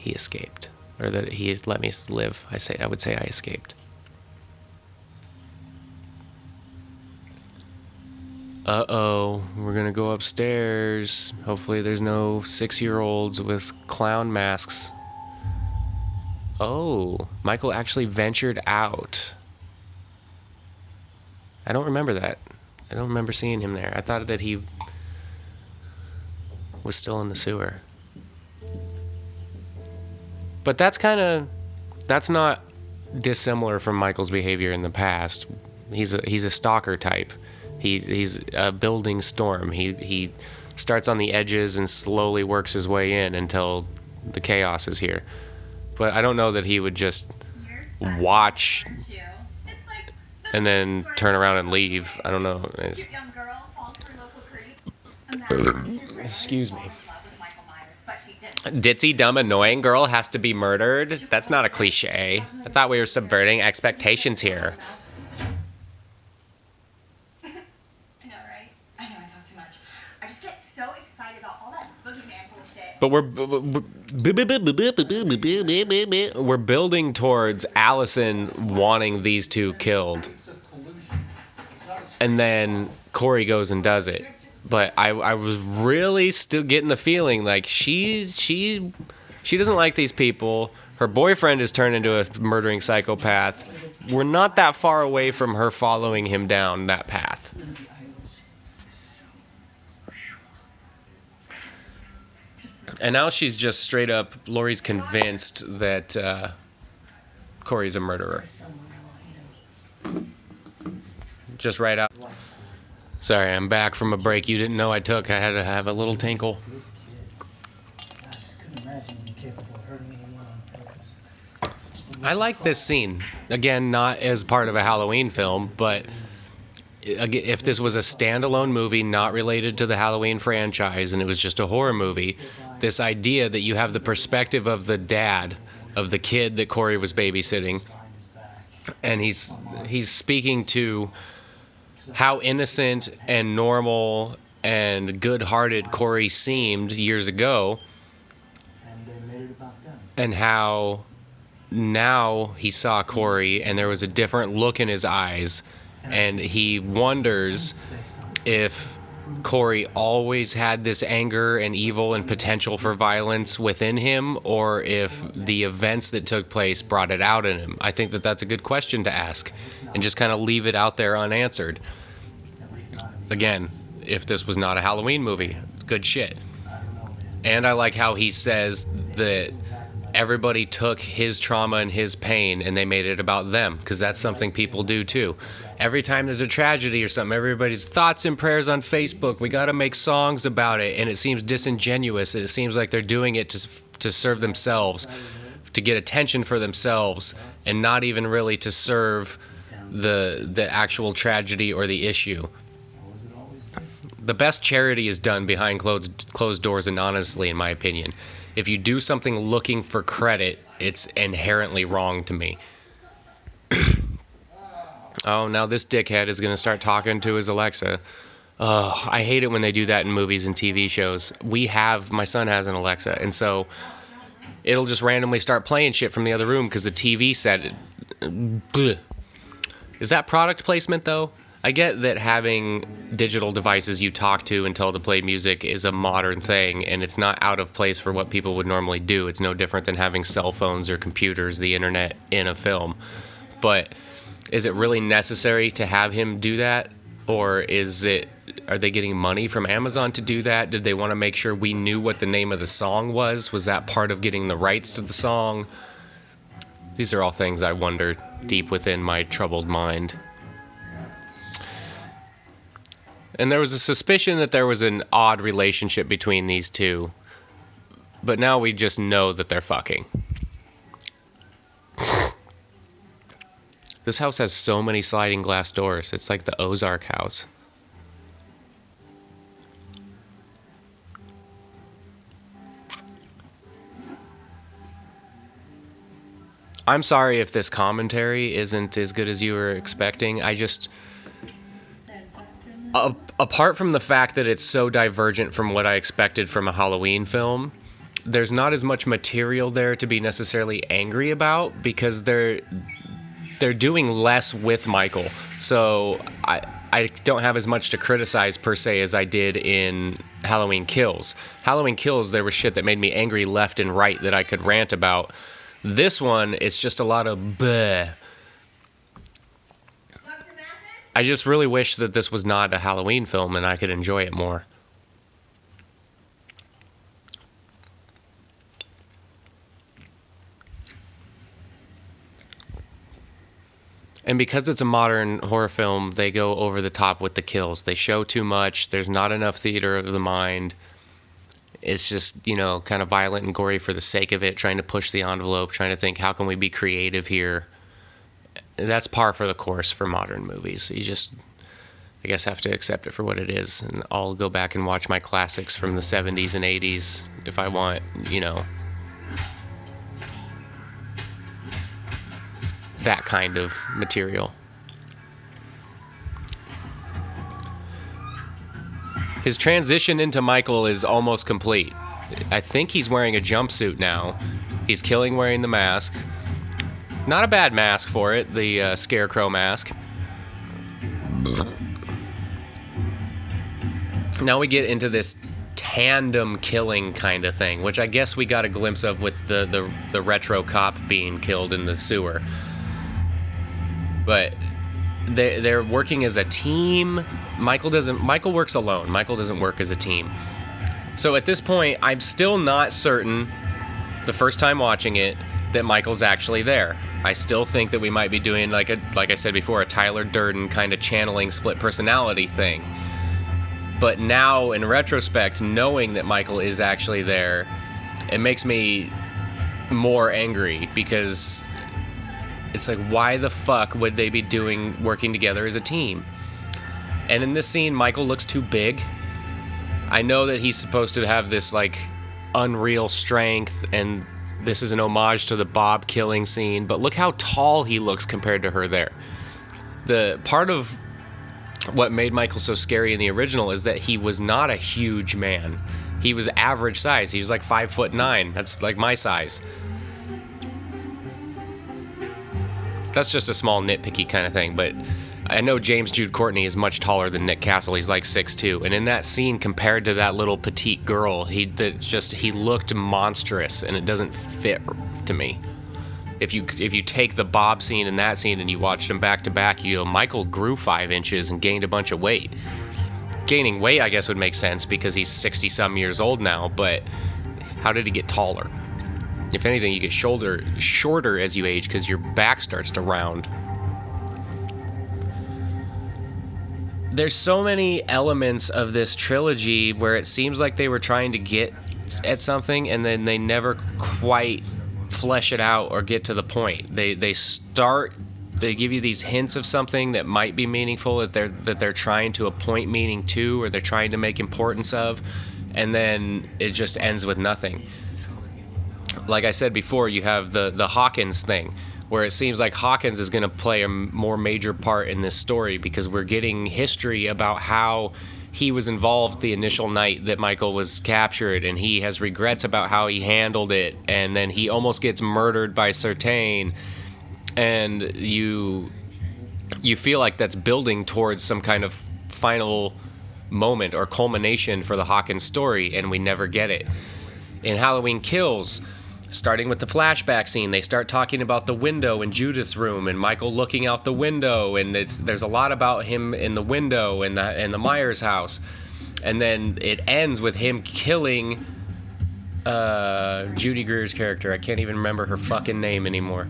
he escaped, or that he has let me live. I would say I escaped. Uh-oh, we're gonna go upstairs. Hopefully there's no 6-year-olds with clown masks. Oh, Michael actually ventured out. I don't remember that. I don't remember seeing him there. I thought that he was still in the sewer. But that's not dissimilar from Michael's behavior in the past. He's a stalker type. He's a building storm. He starts on the edges and slowly works his way in until the chaos is here. But I don't know that he would just watch and then turn around and leave. I don't know. Excuse me. Ditzy, dumb, annoying girl has to be murdered? That's not a cliche. I thought we were subverting expectations here. But we're building towards Allison wanting these two killed, and then Corey goes and does it. But I was really still getting the feeling like she doesn't like these people. Her boyfriend has turned into a murdering psychopath. We're not that far away from her following him down that path. And now she's just straight up, Lori's convinced that Corey's a murderer. Just right out. Sorry, I'm back from a break you didn't know I took. I had to have a little tinkle. I like this scene. Again, not as part of a Halloween film, but if this was a standalone movie not related to the Halloween franchise and it was just a horror movie, this idea that you have the perspective of the dad of the kid that Corey was babysitting, and he's speaking to how innocent and normal and good-hearted Corey seemed years ago, and how now he saw Corey and there was a different look in his eyes, and he wonders if Corey always had this anger and evil and potential for violence within him, or if the events that took place brought it out in him. I think that that's a good question to ask and just kind of leave it out there unanswered. Again, if this was not a Halloween movie, good shit. And I like how he says that everybody took his trauma and his pain and they made it about them, because that's something people do too. Every time there's a tragedy or something, everybody's thoughts and prayers on Facebook. We got to make songs about it, and it seems disingenuous. It seems like they're doing it to serve themselves, to get attention for themselves, and not even really to serve the actual tragedy or the issue. The best charity is done behind closed doors anonymously, in my opinion. If you do something looking for credit, it's inherently wrong to me. Oh, now this dickhead is going to start talking to his Alexa. Oh, I hate it when they do that in movies and TV shows. My son has an Alexa, and so it'll just randomly start playing shit from the other room because the TV said it. Blech. Is that product placement, though? I get that having digital devices you talk to and tell to play music is a modern thing, and it's not out of place for what people would normally do. It's no different than having cell phones or computers, the internet, in a film. But is it really necessary to have him do that? Or are they getting money from Amazon to do that? Did they want to make sure we knew what the name of the song was? Was that part of getting the rights to the song? These are all things I wonder deep within my troubled mind. And there was a suspicion that there was an odd relationship between these two. But now we just know that they're fucking. This house has so many sliding glass doors. It's like the Ozark house. I'm sorry if this commentary isn't as good as you were expecting. I just... apart from the fact that it's so divergent from what I expected from a Halloween film, there's not as much material there to be necessarily angry about because they're doing less with Michael. So I don't have as much to criticize per se as I did in Halloween Kills. Halloween Kills, there was shit that made me angry left and right that I could rant about. This one, it's just a lot of bleh. I just really wish that this was not a Halloween film and I could enjoy it more. And because it's a modern horror film, they go over the top with the kills. They show too much. There's not enough theater of the mind. It's just, you know, kind of violent and gory for the sake of it, trying to push the envelope, trying to think, how can we be creative here? That's par for the course for modern movies. You just, I guess, have to accept it for what it is. And I'll go back and watch my classics from the 70s and 80s if I want, you know, that kind of material. His transition into Michael is almost complete. I think he's wearing a jumpsuit now. He's killing wearing the mask. Not a bad mask for it, the scarecrow mask. Now we get into this tandem killing kind of thing, which I guess we got a glimpse of with the retro cop being killed in the sewer. But they're working as a team. Michael works alone. Michael doesn't work as a team. So at this point, I'm still not certain, the first time watching it, that Michael's actually there. I still think that we might be doing, like I said before, a Tyler Durden kind of channeling split personality thing. But now, in retrospect, knowing that Michael is actually there, it makes me more angry because it's like, why the fuck would they be working together as a team? And in this scene, Michael looks too big. I know that he's supposed to have this, like, unreal strength, and this is an homage to the Bob killing scene, but look how tall he looks compared to her there. The part of what made Michael so scary in the original is that he was not a huge man. He was average size. He was like 5'9". That's like my size. That's just a small nitpicky kind of thing, but I know James Jude Courtney is much taller than Nick Castle. He's like 6'2", and in that scene, compared to that little petite girl, he looked monstrous, and it doesn't fit to me. If you take the Bob scene and that scene and you watched them back to back, you know, Michael grew 5 inches and gained a bunch of weight. Gaining weight, I guess, would make sense because he's 60-some years old now, but how did he get taller? If anything, you get shorter as you age because your back starts to round. There's so many elements of this trilogy where it seems like they were trying to get at something and then they never quite flesh it out or get to the point. They give you these hints of something that might be meaningful, that they're trying to appoint meaning to, or they're trying to make importance of, and then it just ends with nothing. Like I said before, you have the Hawkins thing, where it seems like Hawkins is going to play a more major part in this story because we're getting history about how he was involved the initial night that Michael was captured, and he has regrets about how he handled it, and then he almost gets murdered by Certain, and you feel like that's building towards some kind of final moment or culmination for the Hawkins story, and we never get it. In Halloween Kills, starting with the flashback scene, they start talking about the window in Judith's room and Michael looking out the window, and there's a lot about him in the window in the Myers house, and then it ends with him killing Judy Greer's character. I can't even remember her fucking name anymore.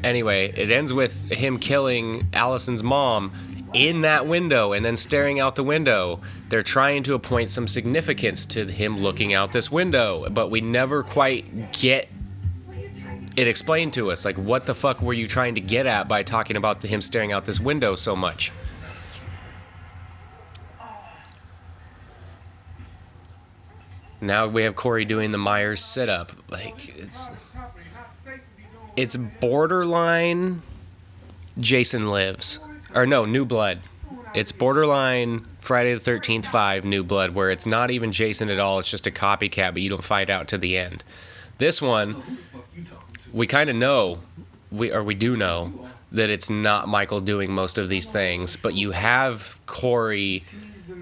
Anyway, it ends with him killing Allison's mom in that window and then staring out the window. They're trying to appoint some significance to him looking out this window, but we never quite get it explained to us. Like, what the fuck were you trying to get at by talking about him staring out this window so much? Now we have Corey doing the Myers sit-up. Like, it's borderline Jason Lives. Or no, New Blood. It's borderline Friday the 13th 5 New Blood, where it's not even Jason at all, it's just a copycat, but you don't find out to the end. This one, we kind of know, we do know, that it's not Michael doing most of these things, but you have Corey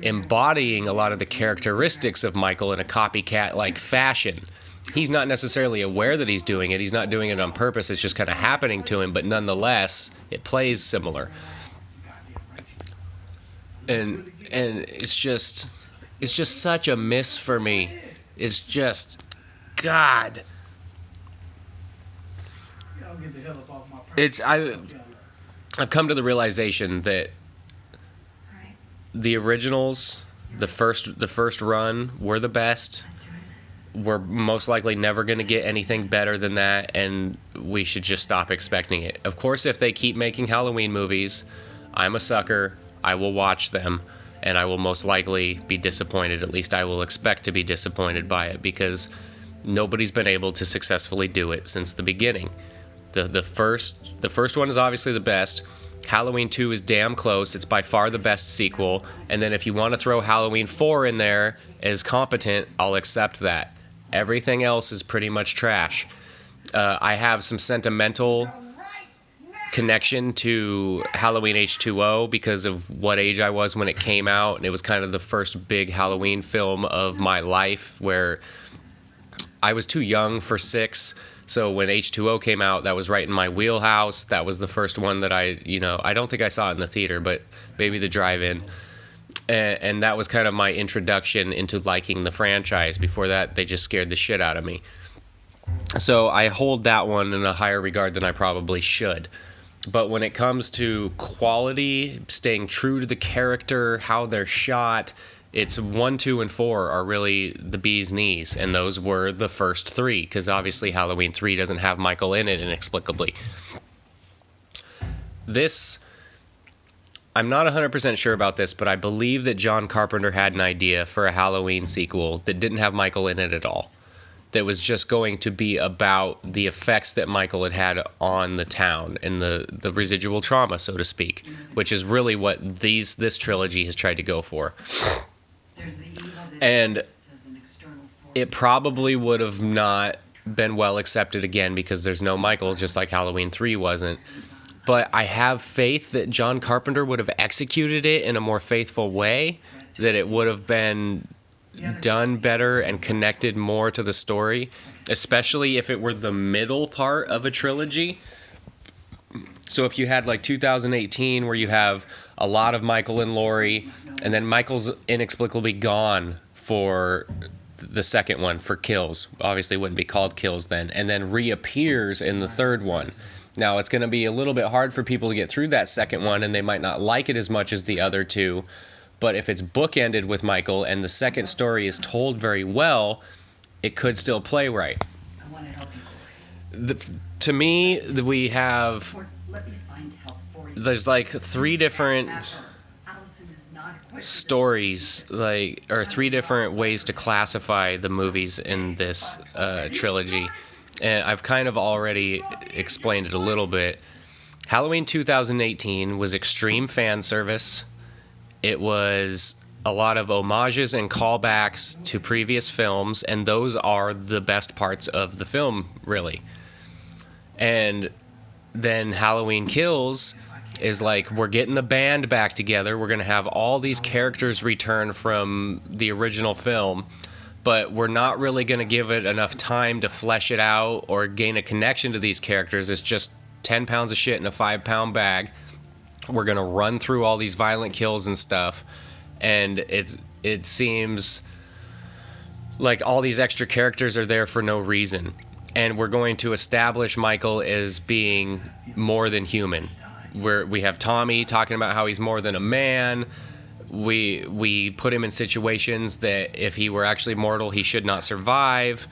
embodying a lot of the characteristics of Michael in a copycat-like fashion. He's not necessarily aware that he's doing it. He's not doing it on purpose. It's just kind of happening to him, but nonetheless, it plays similar. And it's just such a miss for me. It's just, God. I've come to the realization that the originals, the first run, were the best. We're most likely never going to get anything better than that, and we should just stop expecting it. Of course, if they keep making Halloween movies, I'm a sucker. I will watch them, and I will most likely be disappointed. At least I will expect to be disappointed by it, because nobody's been able to successfully do it since the beginning. The first one is obviously the best. Halloween 2 is damn close. It's by far the best sequel. And then if you want to throw Halloween 4 in there as competent, I'll accept that. Everything else is pretty much trash. I have some sentimental connection to Halloween H2O because of what age I was when it came out. And it was kind of the first big Halloween film of my life, where I was too young for 6. So when H2O came out, that was right in my wheelhouse. That was the first one that I don't think I saw it in the theater, but maybe the drive-in. And that was kind of my introduction into liking the franchise. Before that, they just scared the shit out of me. So I hold that one in a higher regard than I probably should. But when it comes to quality, staying true to the character, how they're shot, it's 1, 2, and 4 are really the bee's knees, and those were the first 3, because obviously Halloween 3 doesn't have Michael in it inexplicably. This, I'm not 100% sure about this, but I believe that John Carpenter had an idea for a Halloween sequel that didn't have Michael in it at all. That was just going to be about the effects that Michael had on the town and the residual trauma, so to speak, which is really what this trilogy has tried to go for. And it probably would have not been well accepted again because there's no Michael, just like Halloween 3 wasn't. But I have faith that John Carpenter would have executed it in a more faithful way, that it would have been done better and connected more to the story, especially if it were the middle part of a trilogy. So if you had like 2018 where you have a lot of Michael and Laurie, and then Michael's inexplicably gone for the second one, for Kills. Obviously it wouldn't be called Kills then. And then reappears in the third one. Now it's going to be a little bit hard for people to get through that second one, and they might not like it as much as the other two. But if it's bookended with Michael and the second story is told very well, it could still play right. To me, we have... There's like 3 different stories, or 3 different ways to classify the movies in this trilogy. And I've kind of already explained it a little bit. Halloween 2018 was extreme fan service. It was a lot of homages and callbacks to previous films, and those are the best parts of the film, really. And then Halloween Kills is like, we're getting the band back together. We're going to have all these characters return from the original film, but we're not really going to give it enough time to flesh it out or gain a connection to these characters. It's just 10 pounds of shit in a 5-pound bag. We're going to run through all these violent kills and stuff, and it seems like all these extra characters are there for no reason. And we're going to establish Michael as being more than human. We have Tommy talking about how he's more than a man. We put him in situations that if he were actually mortal, he should not survive.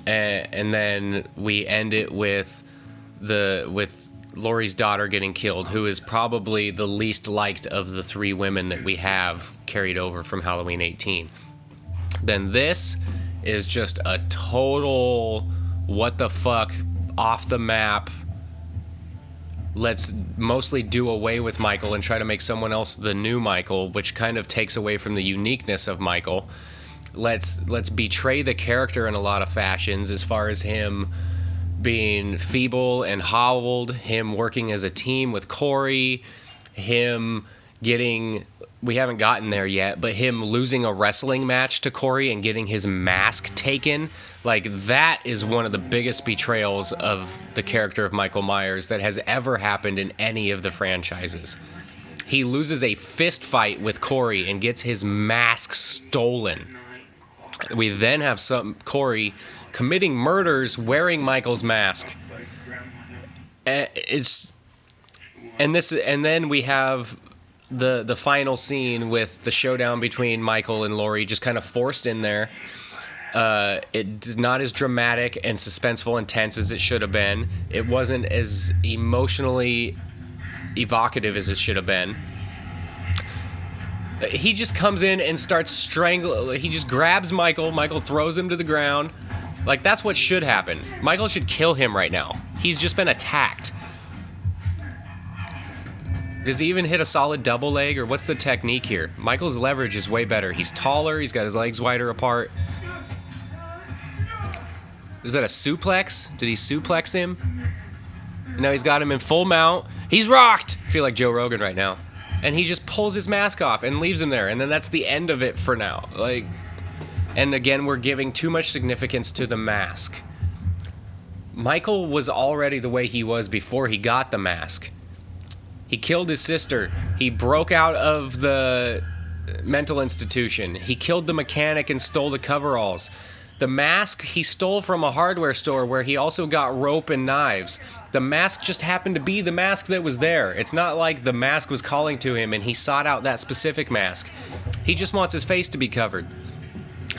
And then we end it with Laurie's daughter getting killed, who is probably the least liked of the 3 women that we have carried over from Halloween 18. Then this is just a total what the fuck, off the map, let's mostly do away with Michael and try to make someone else the new Michael, which kind of takes away from the uniqueness of Michael. Let's betray the character in a lot of fashions, as far as him being feeble and hobbled, him working as a team with Corey, him getting, we haven't gotten there yet, but him losing a wrestling match to Corey and getting his mask taken. Like, that is one of the biggest betrayals of the character of Michael Myers that has ever happened in any of the franchises. He loses a fist fight with Corey and gets his mask stolen. We then have Corey committing murders wearing Michael's mask. And then we have the final scene with the showdown between Michael and Laurie, just kind of forced in there. It's not as dramatic and suspenseful and tense as it should have been. It wasn't as emotionally evocative as it should have been. He just comes in and starts strangling. He just grabs Michael. Michael throws him to the ground. Like, that's what should happen. Michael should kill him right now. He's just been attacked. Does he even hit a solid double leg, or what's the technique here? Michael's leverage is way better. He's taller. He's got his legs wider apart. Is that a suplex? Did he suplex him? No, he's got him in full mount. He's rocked! I feel like Joe Rogan right now. And he just pulls his mask off and leaves him there. And then that's the end of it for now. Like, and again, we're giving too much significance to the mask. Michael was already the way he was before he got the mask. He killed his sister. He broke out of the mental institution. He killed the mechanic and stole the coveralls. The mask he stole from a hardware store where he also got rope and knives. The mask just happened to be the mask that was there. It's not like the mask was calling to him and he sought out that specific mask. He just wants his face to be covered.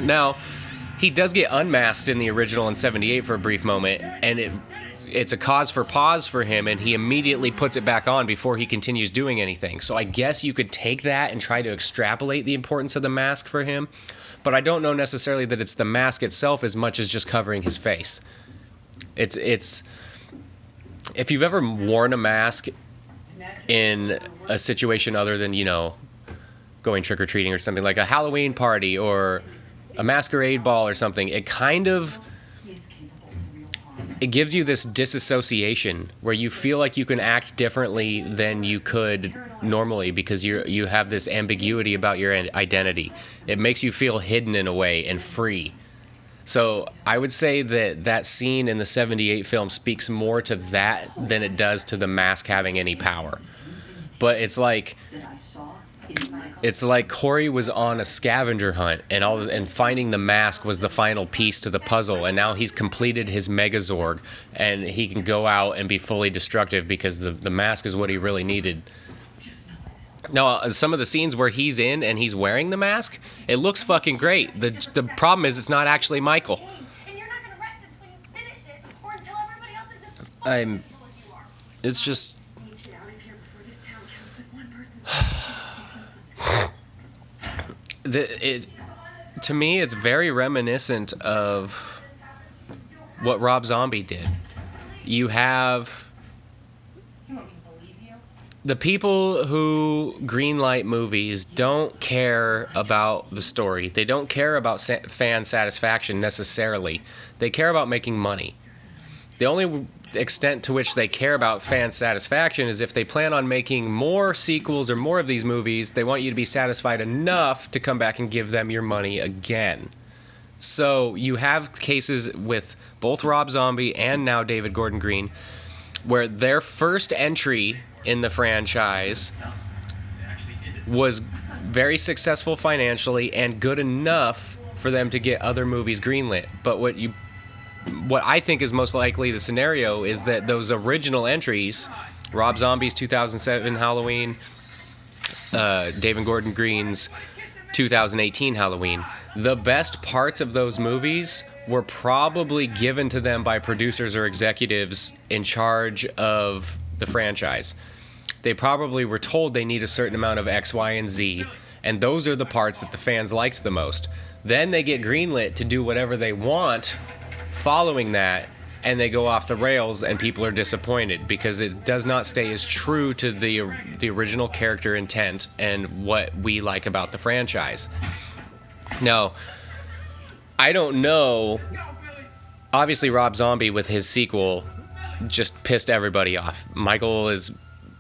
Now, he does get unmasked in the original in 78 for a brief moment, and it's a cause for pause for him, and he immediately puts it back on before he continues doing anything. So I guess you could take that and try to extrapolate the importance of the mask for him. But I don't know necessarily that it's the mask itself as much as just covering his face. It's if you've ever worn a mask in a situation other than, you know, going trick-or-treating or something, like a Halloween party or a masquerade ball or something, it gives you this disassociation where you feel like you can act differently than you could normally because you have this ambiguity about your identity. It makes you feel hidden in a way and free. So I would say that scene in the 78 film speaks more to that than it does to the mask having any power. But it's like Corey was on a scavenger hunt, and finding the mask was the final piece to the puzzle, and now he's completed his Megazord, and he can go out and be fully destructive because the mask is what he really needed. Now, some of the scenes where he's in and he's wearing the mask, it looks fucking great. The problem is it's not actually Michael. And you're not gonna rest until you finish it, or until everybody else is as fucking miserable as you are. It's just... I need to get out of here before this town kills that one person. To me, it's very reminiscent of what Rob Zombie did. You have the people who greenlight movies don't care about the story. They don't care about fan satisfaction necessarily. They care about making money. The only extent to which they care about fan satisfaction is if they plan on making more sequels or more of these movies, they want you to be satisfied enough to come back and give them your money again. So you have cases with both Rob Zombie and now David Gordon Green where their first entry in the franchise was very successful financially and good enough for them to get other movies greenlit. But what I think is most likely the scenario is that those original entries, Rob Zombie's 2007 Halloween, David Gordon Green's 2018 Halloween, the best parts of those movies were probably given to them by producers or executives in charge of the franchise. They probably were told they need a certain amount of X, Y, and Z, and those are the parts that the fans liked the most. Then they get greenlit to do whatever they want following that, and they go off the rails, and people are disappointed because it does not stay as true to the original character intent and what we like about the franchise. Now, I don't know. Obviously, Rob Zombie with his sequel just pissed everybody off. Michael has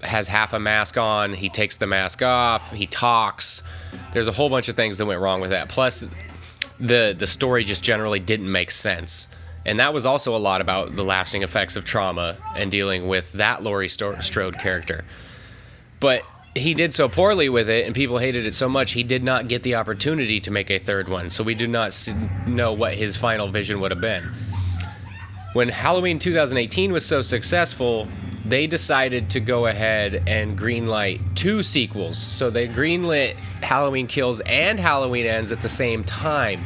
half a mask on. He takes the mask off. He talks. There's a whole bunch of things that went wrong with that. Plus, the story just generally didn't make sense. And that was also a lot about the lasting effects of trauma and dealing with that Laurie Strode character. But he did so poorly with it, and people hated it so much, he did not get the opportunity to make a third one. So we do not know what his final vision would have been. When Halloween 2018 was so successful, they decided to go ahead and greenlight 2 sequels. So they greenlit Halloween Kills and Halloween Ends at the same time.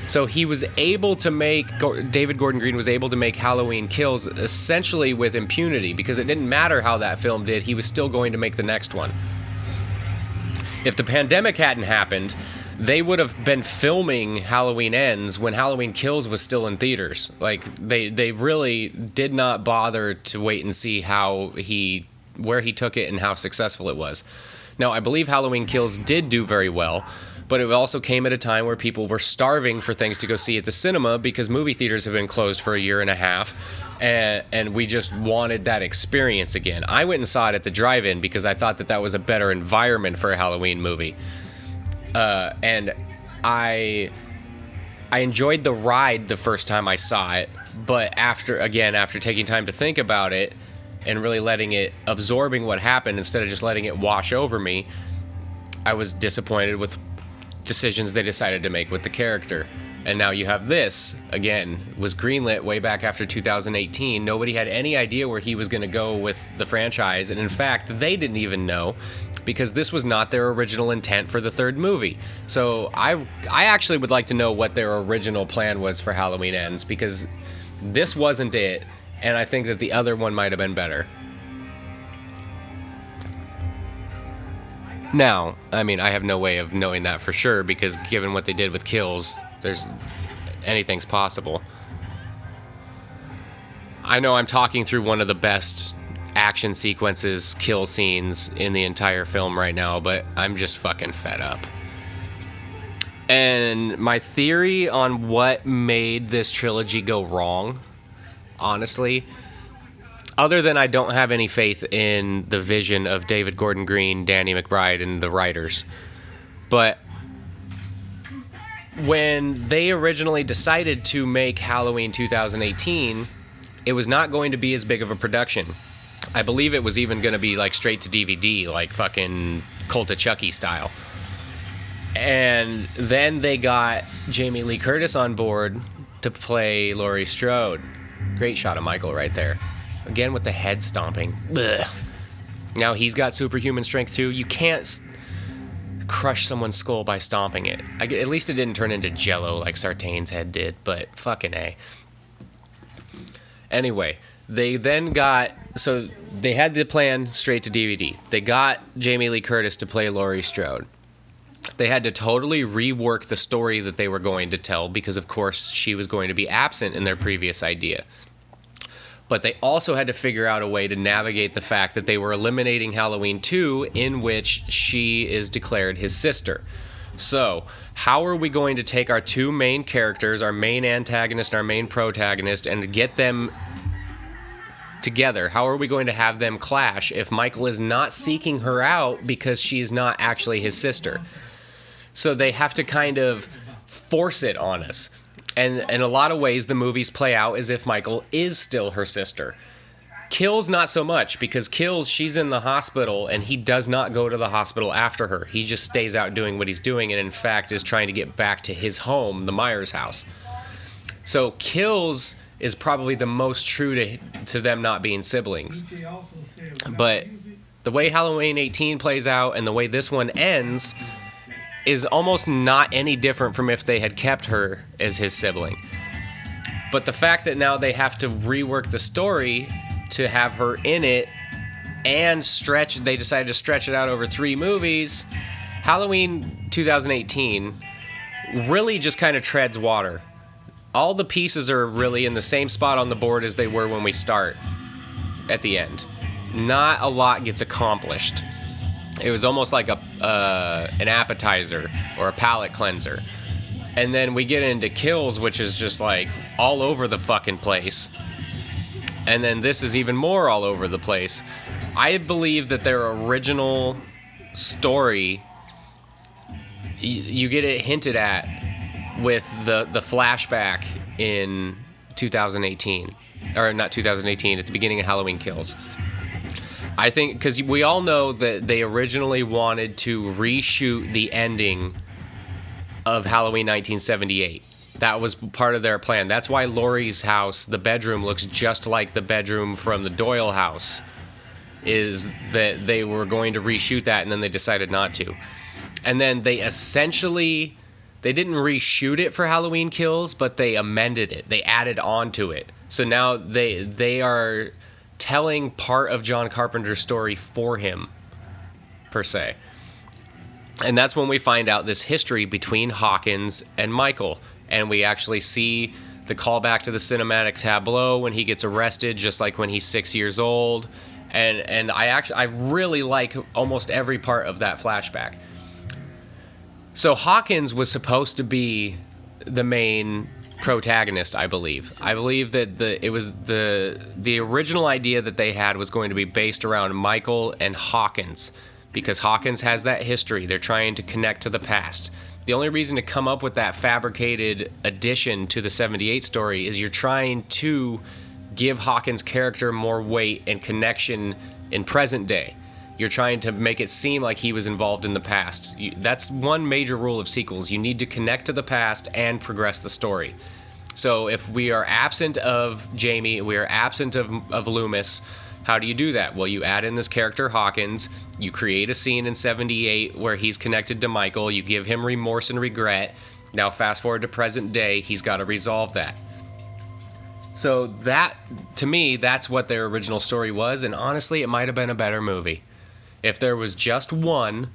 So he was able to make, David Gordon Green was able to make Halloween Kills essentially with impunity, because it didn't matter how that film did, he was still going to make the next one. If the pandemic hadn't happened, they would have been filming Halloween Ends when Halloween Kills was still in theaters. Like, they really did not bother to wait and see where he took it and how successful it was. Now, I believe Halloween Kills did do very well, but it also came at a time where people were starving for things to go see at the cinema because movie theaters have been closed for a year and a half, and we just wanted that experience again. I went and saw it at the drive-in because I thought that was a better environment for a Halloween movie. And I enjoyed the ride the first time I saw it, but after taking time to think about it and really absorbing what happened instead of just letting it wash over me, I was disappointed with decisions they decided to make with the character. And now you have this, again, was greenlit way back after 2018. Nobody had any idea where he was going to go with the franchise. And in fact, they didn't even know, because this was not their original intent for the third movie. So I actually would like to know what their original plan was for Halloween Ends, because this wasn't it. And I think that the other one might have been better. Now, I mean, I have no way of knowing that for sure, because given what they did with Kills, anything's possible. I know I'm talking through one of the best action sequences, kill scenes in the entire film right now, but I'm just fucking fed up. And my theory on what made this trilogy go wrong, honestly, other than I don't have any faith in the vision of David Gordon Green, Danny McBride, and the writers, but when they originally decided to make Halloween 2018, it was not going to be as big of a production. I believe it was even going to be like straight to DVD, like fucking Cult of Chucky style. And then they got Jamie Lee Curtis on board to play Laurie Strode. Great shot of Michael right there. Again with the head stomping. Ugh. Now he's got superhuman strength too. You can't crush someone's skull by stomping it. At least it didn't turn into jello like Sartain's head did, but fucking A. Anyway, they then so they had the plan straight to DVD. They got Jamie Lee Curtis to play Laurie Strode. They had to totally rework the story that they were going to tell because, of course, she was going to be absent in their previous idea. But they also had to figure out a way to navigate the fact that they were eliminating Halloween 2, in which she is declared his sister. So, how are we going to take our two main characters, our main antagonist and our main protagonist, and get them together? How are we going to have them clash if Michael is not seeking her out because she is not actually his sister? So they have to kind of force it on us. And in a lot of ways, the movies play out as if Michael is still her sister. Kills, not so much, because Kills, she's in the hospital, and he does not go to the hospital after her. He just stays out doing what he's doing, and in fact is trying to get back to his home, the Myers house. So Kills is probably the most true to them not being siblings. But the way Halloween 18 plays out and the way this one ends is almost not any different from if they had kept her as his sibling. But the fact that now they have to rework the story to have her in it and they decided to stretch it out over 3 movies, Halloween 2018 really just kind of treads water all the pieces are really in the same spot on the board as they were when we start at the end. Not a lot gets accomplished. It was almost like an appetizer or a palate cleanser. And then we get into kills, which is just like all over the fucking place. And then this is even more all over the place. I believe that their original story, you get it hinted at with the flashback in 2018. Or not 2018, at the beginning of Halloween Kills. I think, because we all know that they originally wanted to reshoot the ending of Halloween 1978. That was part of their plan. That's why Laurie's house, the bedroom, looks just like the bedroom from the Doyle house, is that they were going to reshoot that, and then they decided not to. And then they essentially, they didn't reshoot it for Halloween Kills, but they amended it. They added on to it. So now they are telling part of John Carpenter's story for him, per se. And that's when we find out this history between Hawkins and Michael. And we actually see the callback to the cinematic tableau when he gets arrested, just like when he's 6 years old. And I really like almost every part of that flashback. So Hawkins was supposed to be the main protagonist, I believe. I believe that the original idea that they had was going to be based around Michael and Hawkins, because Hawkins has that history. They're trying to connect to the past. The only reason to come up with that fabricated addition to the 78 story is you're trying to give Hawkins' character more weight and connection in present day. You're trying to make it seem like he was involved in the past. That's one major rule of sequels. You need to connect to the past and progress the story. So if we are absent of Jamie, we are absent of Loomis, how do you do that? Well, you add in this character Hawkins, you create a scene in 78 where he's connected to Michael, you give him remorse and regret. Now fast forward to present day, he's got to resolve that. So that, to me, that's what their original story was, and honestly, it might have been a better movie. If there was just one,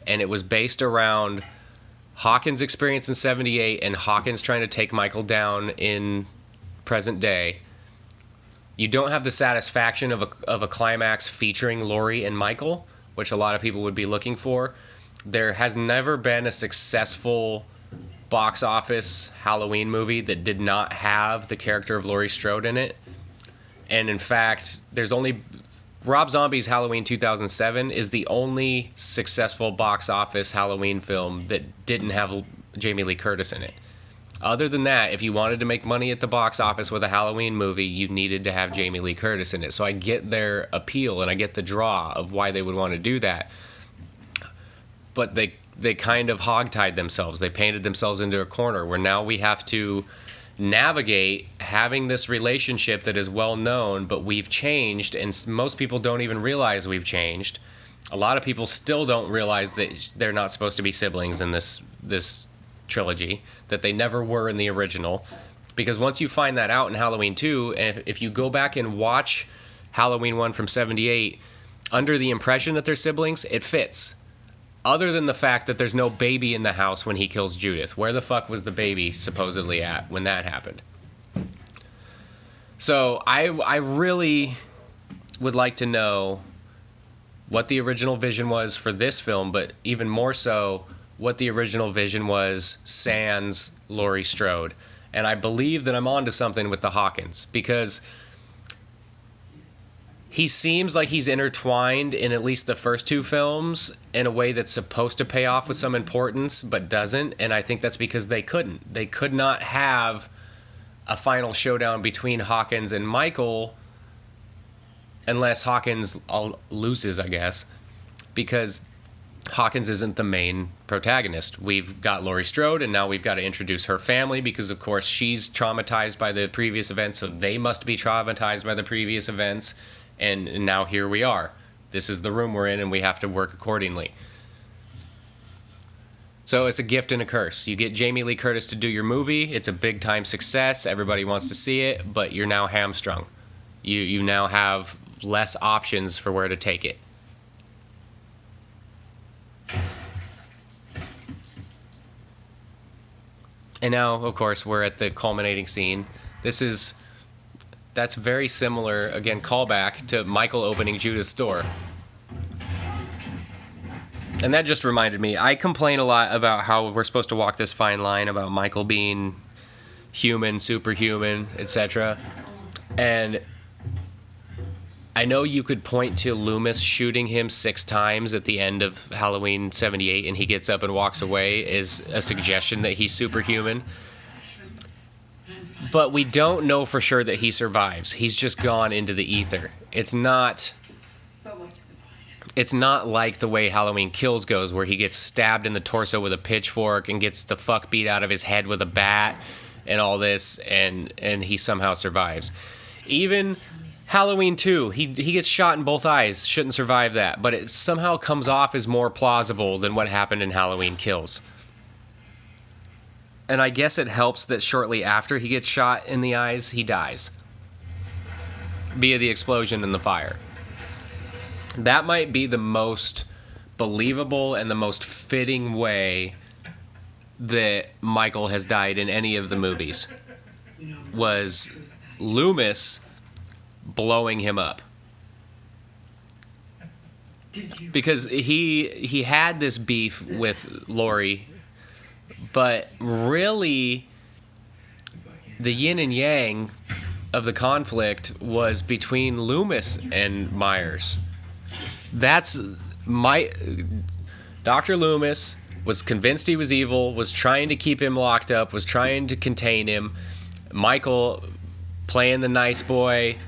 and it was based around Hawkins' experience in 78 and Hawkins trying to take Michael down in present day, you don't have the satisfaction of a climax featuring Laurie and Michael, which a lot of people would be looking for. There has never been a successful box office Halloween movie that did not have the character of Laurie Strode in it. And in fact, there's only Rob Zombie's Halloween 2007 is the only successful box office Halloween film that didn't have Jamie Lee Curtis in it. Other than that, if you wanted to make money at the box office with a Halloween movie, you needed to have Jamie Lee Curtis in it. So I get their appeal and I get the draw of why they would want to do that. But they kind of hogtied themselves. They painted themselves into a corner where now we have to navigate having this relationship that is well known, but we've changed, and most people don't even realize we've changed. A lot of people still don't realize that they're not supposed to be siblings in this trilogy, that they never were in the original. Because once you find that out in Halloween 2, and if you go back and watch Halloween 1 from 78, under the impression that they're siblings, it fits. Other than the fact that there's no baby in the house when he kills Judith. Where the fuck was the baby supposedly at when that happened? So I really would like to know what the original vision was for this film, but even more so, what the original vision was sans Laurie Strode. And I believe that I'm onto something with the Hawkins, because he seems like he's intertwined in at least the first two films in a way that's supposed to pay off with some importance, but doesn't. And I think that's because they couldn't. They could not have a final showdown between Hawkins and Michael unless Hawkins loses, I guess, because Hawkins isn't the main protagonist. We've got Laurie Strode, and now we've got to introduce her family because, of course, she's traumatized by the previous events, so they must be traumatized by the previous events. And now here we are. This is the room we're in, and we have to work accordingly. So it's a gift and a curse. You get Jamie Lee Curtis to do your movie. It's a big-time success. Everybody wants to see it, but you're now hamstrung. You now have less options for where to take it. And now, of course, we're at the culminating scene. That's very similar, again, callback to Michael opening Judith's door. And that just reminded me, I complain a lot about how we're supposed to walk this fine line about Michael being human, superhuman, etc. And I know you could point to Loomis shooting him 6 times at the end of Halloween 78 and he gets up and walks away as a suggestion that he's superhuman. But we don't know for sure that he survives. He's just gone into the ether. It's not like the way Halloween Kills goes, where he gets stabbed in the torso with a pitchfork and gets the fuck beat out of his head with a bat and all this, and he somehow survives. Even Halloween 2, he gets shot in both eyes. Shouldn't survive that. But it somehow comes off as more plausible than what happened in Halloween Kills. And I guess it helps that shortly after he gets shot in the eyes, he dies. Via the explosion and the fire. That might be the most believable and the most fitting way that Michael has died in any of the movies. Was Loomis blowing him up. Because he had this beef with Laurie, but really the yin and yang of the conflict was between Loomis and Myers. That's Dr. Loomis was convinced he was evil, was trying to keep him locked up, was trying to contain him. Michael playing the nice boy,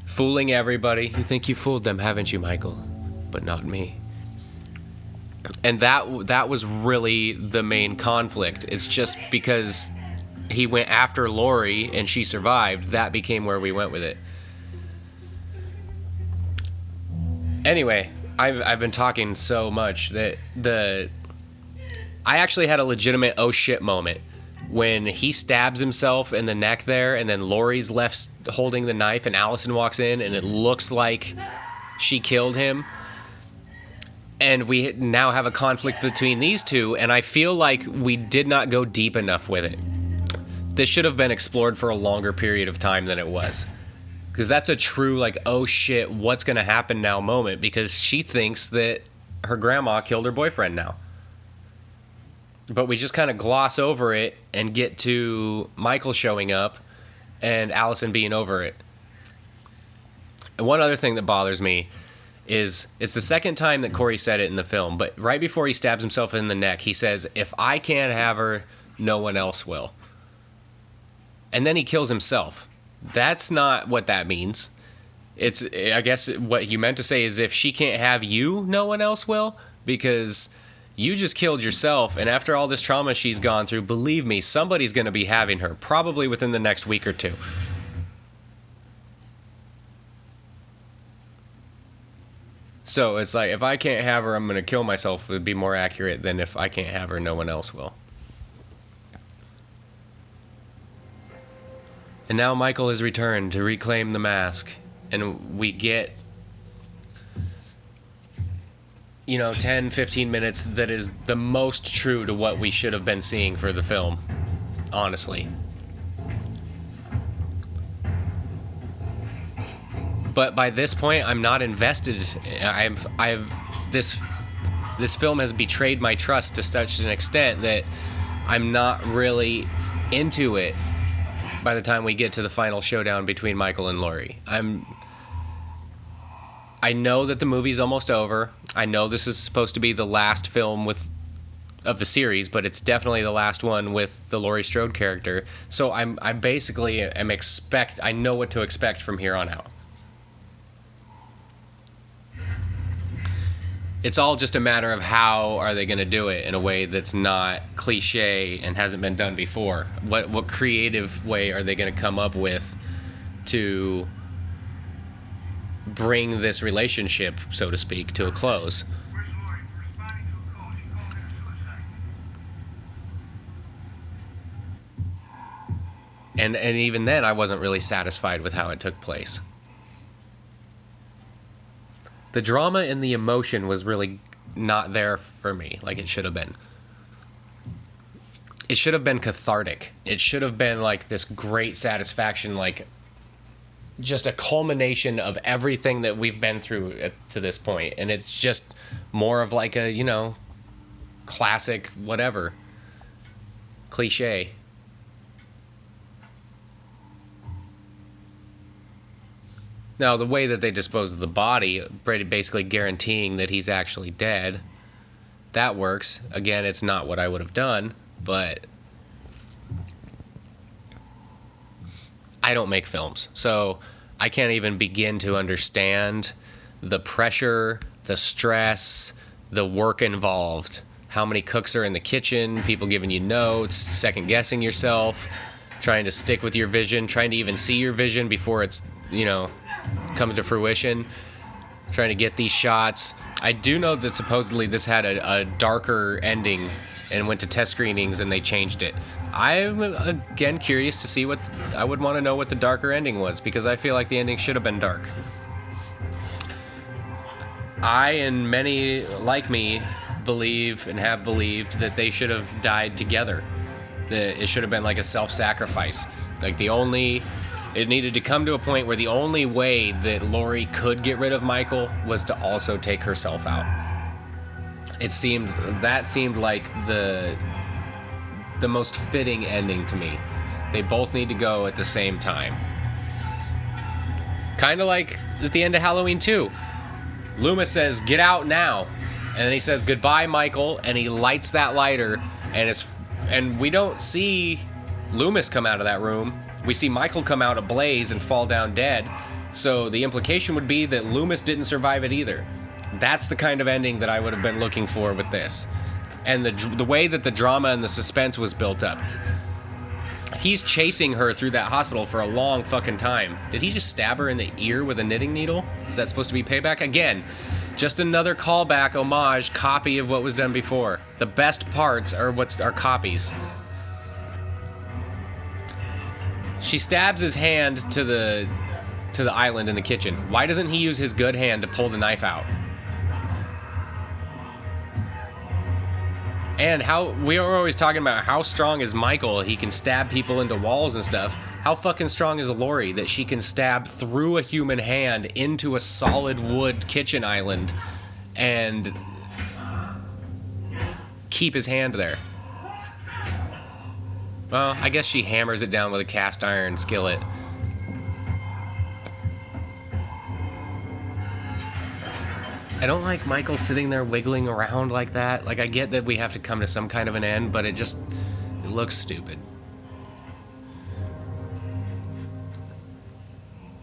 fooling everybody. You think you fooled them, haven't you, Michael? But not me. And that was really the main conflict. It's just because he went after Laurie and she survived, that became where we went with it. Anyway, I've been talking so much that I actually had a legitimate oh shit moment when he stabs himself in the neck there, and then Laurie's left holding the knife and Allison walks in and it looks like she killed him. And we now have a conflict between these two, and I feel like we did not go deep enough with it. This should have been explored for a longer period of time than it was. Because that's a true, like, oh shit, what's going to happen now moment, because she thinks that her grandma killed her boyfriend now. But we just kind of gloss over it and get to Michael showing up and Allison being over it. And one other thing that bothers me is it's the second time that Corey said it in the film, but right before he stabs himself in the neck, he says, if I can't have her, no one else will. And then he kills himself. That's not what that means. It's, I guess what you meant to say is if she can't have you, no one else will, because you just killed yourself, and after all this trauma she's gone through, believe me, somebody's going to be having her, probably within the next week or two. So it's like, if I can't have her, I'm going to kill myself, would be more accurate than if I can't have her, no one else will. And now Michael has returned to reclaim the mask, and we get, 10, 15 minutes that is the most true to what we should have been seeing for the film, honestly. But by this point, I'm not invested. This film has betrayed my trust to such an extent that I'm not really into it by the time we get to the final showdown between Michael and Laurie. I know that the movie's almost over. I know this is supposed to be the last film of the series, but it's definitely the last one with the Laurie Strode character. So I basically I know what to expect from here on out. It's all just a matter of how are they going to do it in a way that's not cliche and hasn't been done before. What creative way are they going to come up with to bring this relationship, so to speak, to a close? And even then, I wasn't really satisfied with how it took place. The drama and the emotion was really not there for me like it should have been. it should have been cathartic. It should have been like this great satisfaction, like just a culmination of everything that we've been through to this point. And it's just more of like a, you know, classic whatever cliche. Now, the way that they dispose of the body, basically guaranteeing that he's actually dead, that works. Again, it's not what I would have done, but I don't make films, so I can't even begin to understand the pressure, the stress, the work involved. How many cooks are in the kitchen, people giving you notes, second guessing yourself, trying to stick with your vision, trying to even see your vision before it's, you know, comes to fruition, trying to get these shots. I do know that supposedly this had a darker ending and went to test screenings and they changed it. I'm again curious to see what I would want to know what the darker ending was, because I feel like the ending should have been dark. I and many like me believe and have believed that they should have died together. That it should have been like a self-sacrifice. Like it needed to come to a point where the only way that Lori could get rid of Michael was to also take herself out. Seemed like the most fitting ending to me. They both need to go at the same time. Kind of like at the end of Halloween 2. Loomis says, "Get out now." And then he says, "Goodbye, Michael," and he lights that lighter, and we don't see Loomis come out of that room. We see Michael come out ablaze and fall down dead. So the implication would be that Loomis didn't survive it either. That's the kind of ending that I would have been looking for with this. And the way that the drama and the suspense was built up. He's chasing her through that hospital for a long fucking time. Did he just stab her in the ear with a knitting needle? Is that supposed to be payback? Again, just another callback, homage, copy of what was done before. The best parts are copies. She stabs his hand to the island in the kitchen. Why doesn't he use his good hand to pull the knife out? And we are always talking about how strong is Michael. He can stab people into walls and stuff. How fucking strong is Lori that she can stab through a human hand into a solid wood kitchen island and keep his hand there? Well, I guess she hammers it down with a cast iron skillet. I don't like Michael sitting there wiggling around like that. Like, I get that we have to come to some kind of an end, but it looks stupid.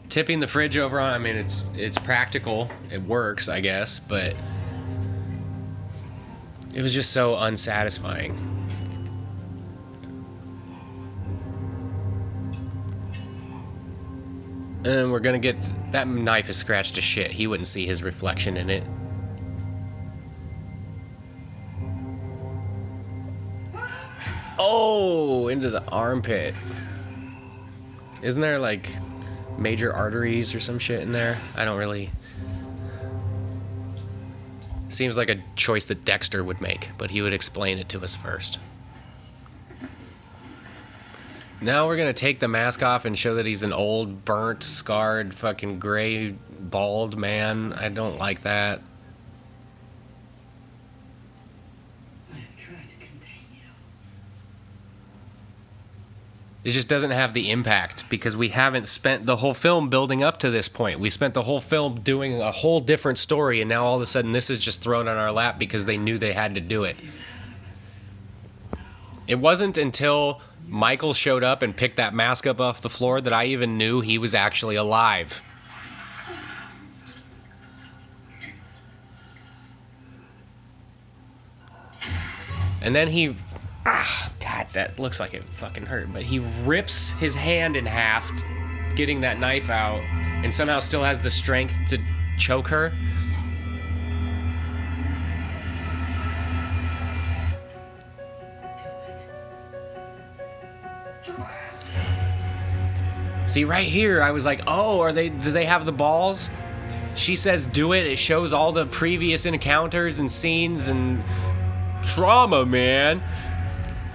Tipping the fridge over on, I mean, it's practical. It works, I guess, but it was just so unsatisfying. And we're gonna get... That knife is scratched to shit. He wouldn't see his reflection in it. Oh! Into the armpit. Isn't there, like, major arteries or some shit in there? I don't really... Seems like a choice that Dexter would make, but he would explain it to us first. Now we're gonna take the mask off and show that he's an old, burnt, scarred, fucking gray, bald man. I don't like that. I have tried to contain you. It just doesn't have the impact because we haven't spent the whole film building up to this point. We spent the whole film doing a whole different story, and now all of a sudden this is just thrown on our lap because they knew they had to do it. It wasn't until Michael showed up and picked that mask up off the floor that I even knew he was actually alive. And then God, that looks like it fucking hurt, but he rips his hand in half, getting that knife out, and somehow still has the strength to choke her. See, right here, I was like, oh, do they have the balls? She says, do it. It shows all the previous encounters and scenes and trauma, man.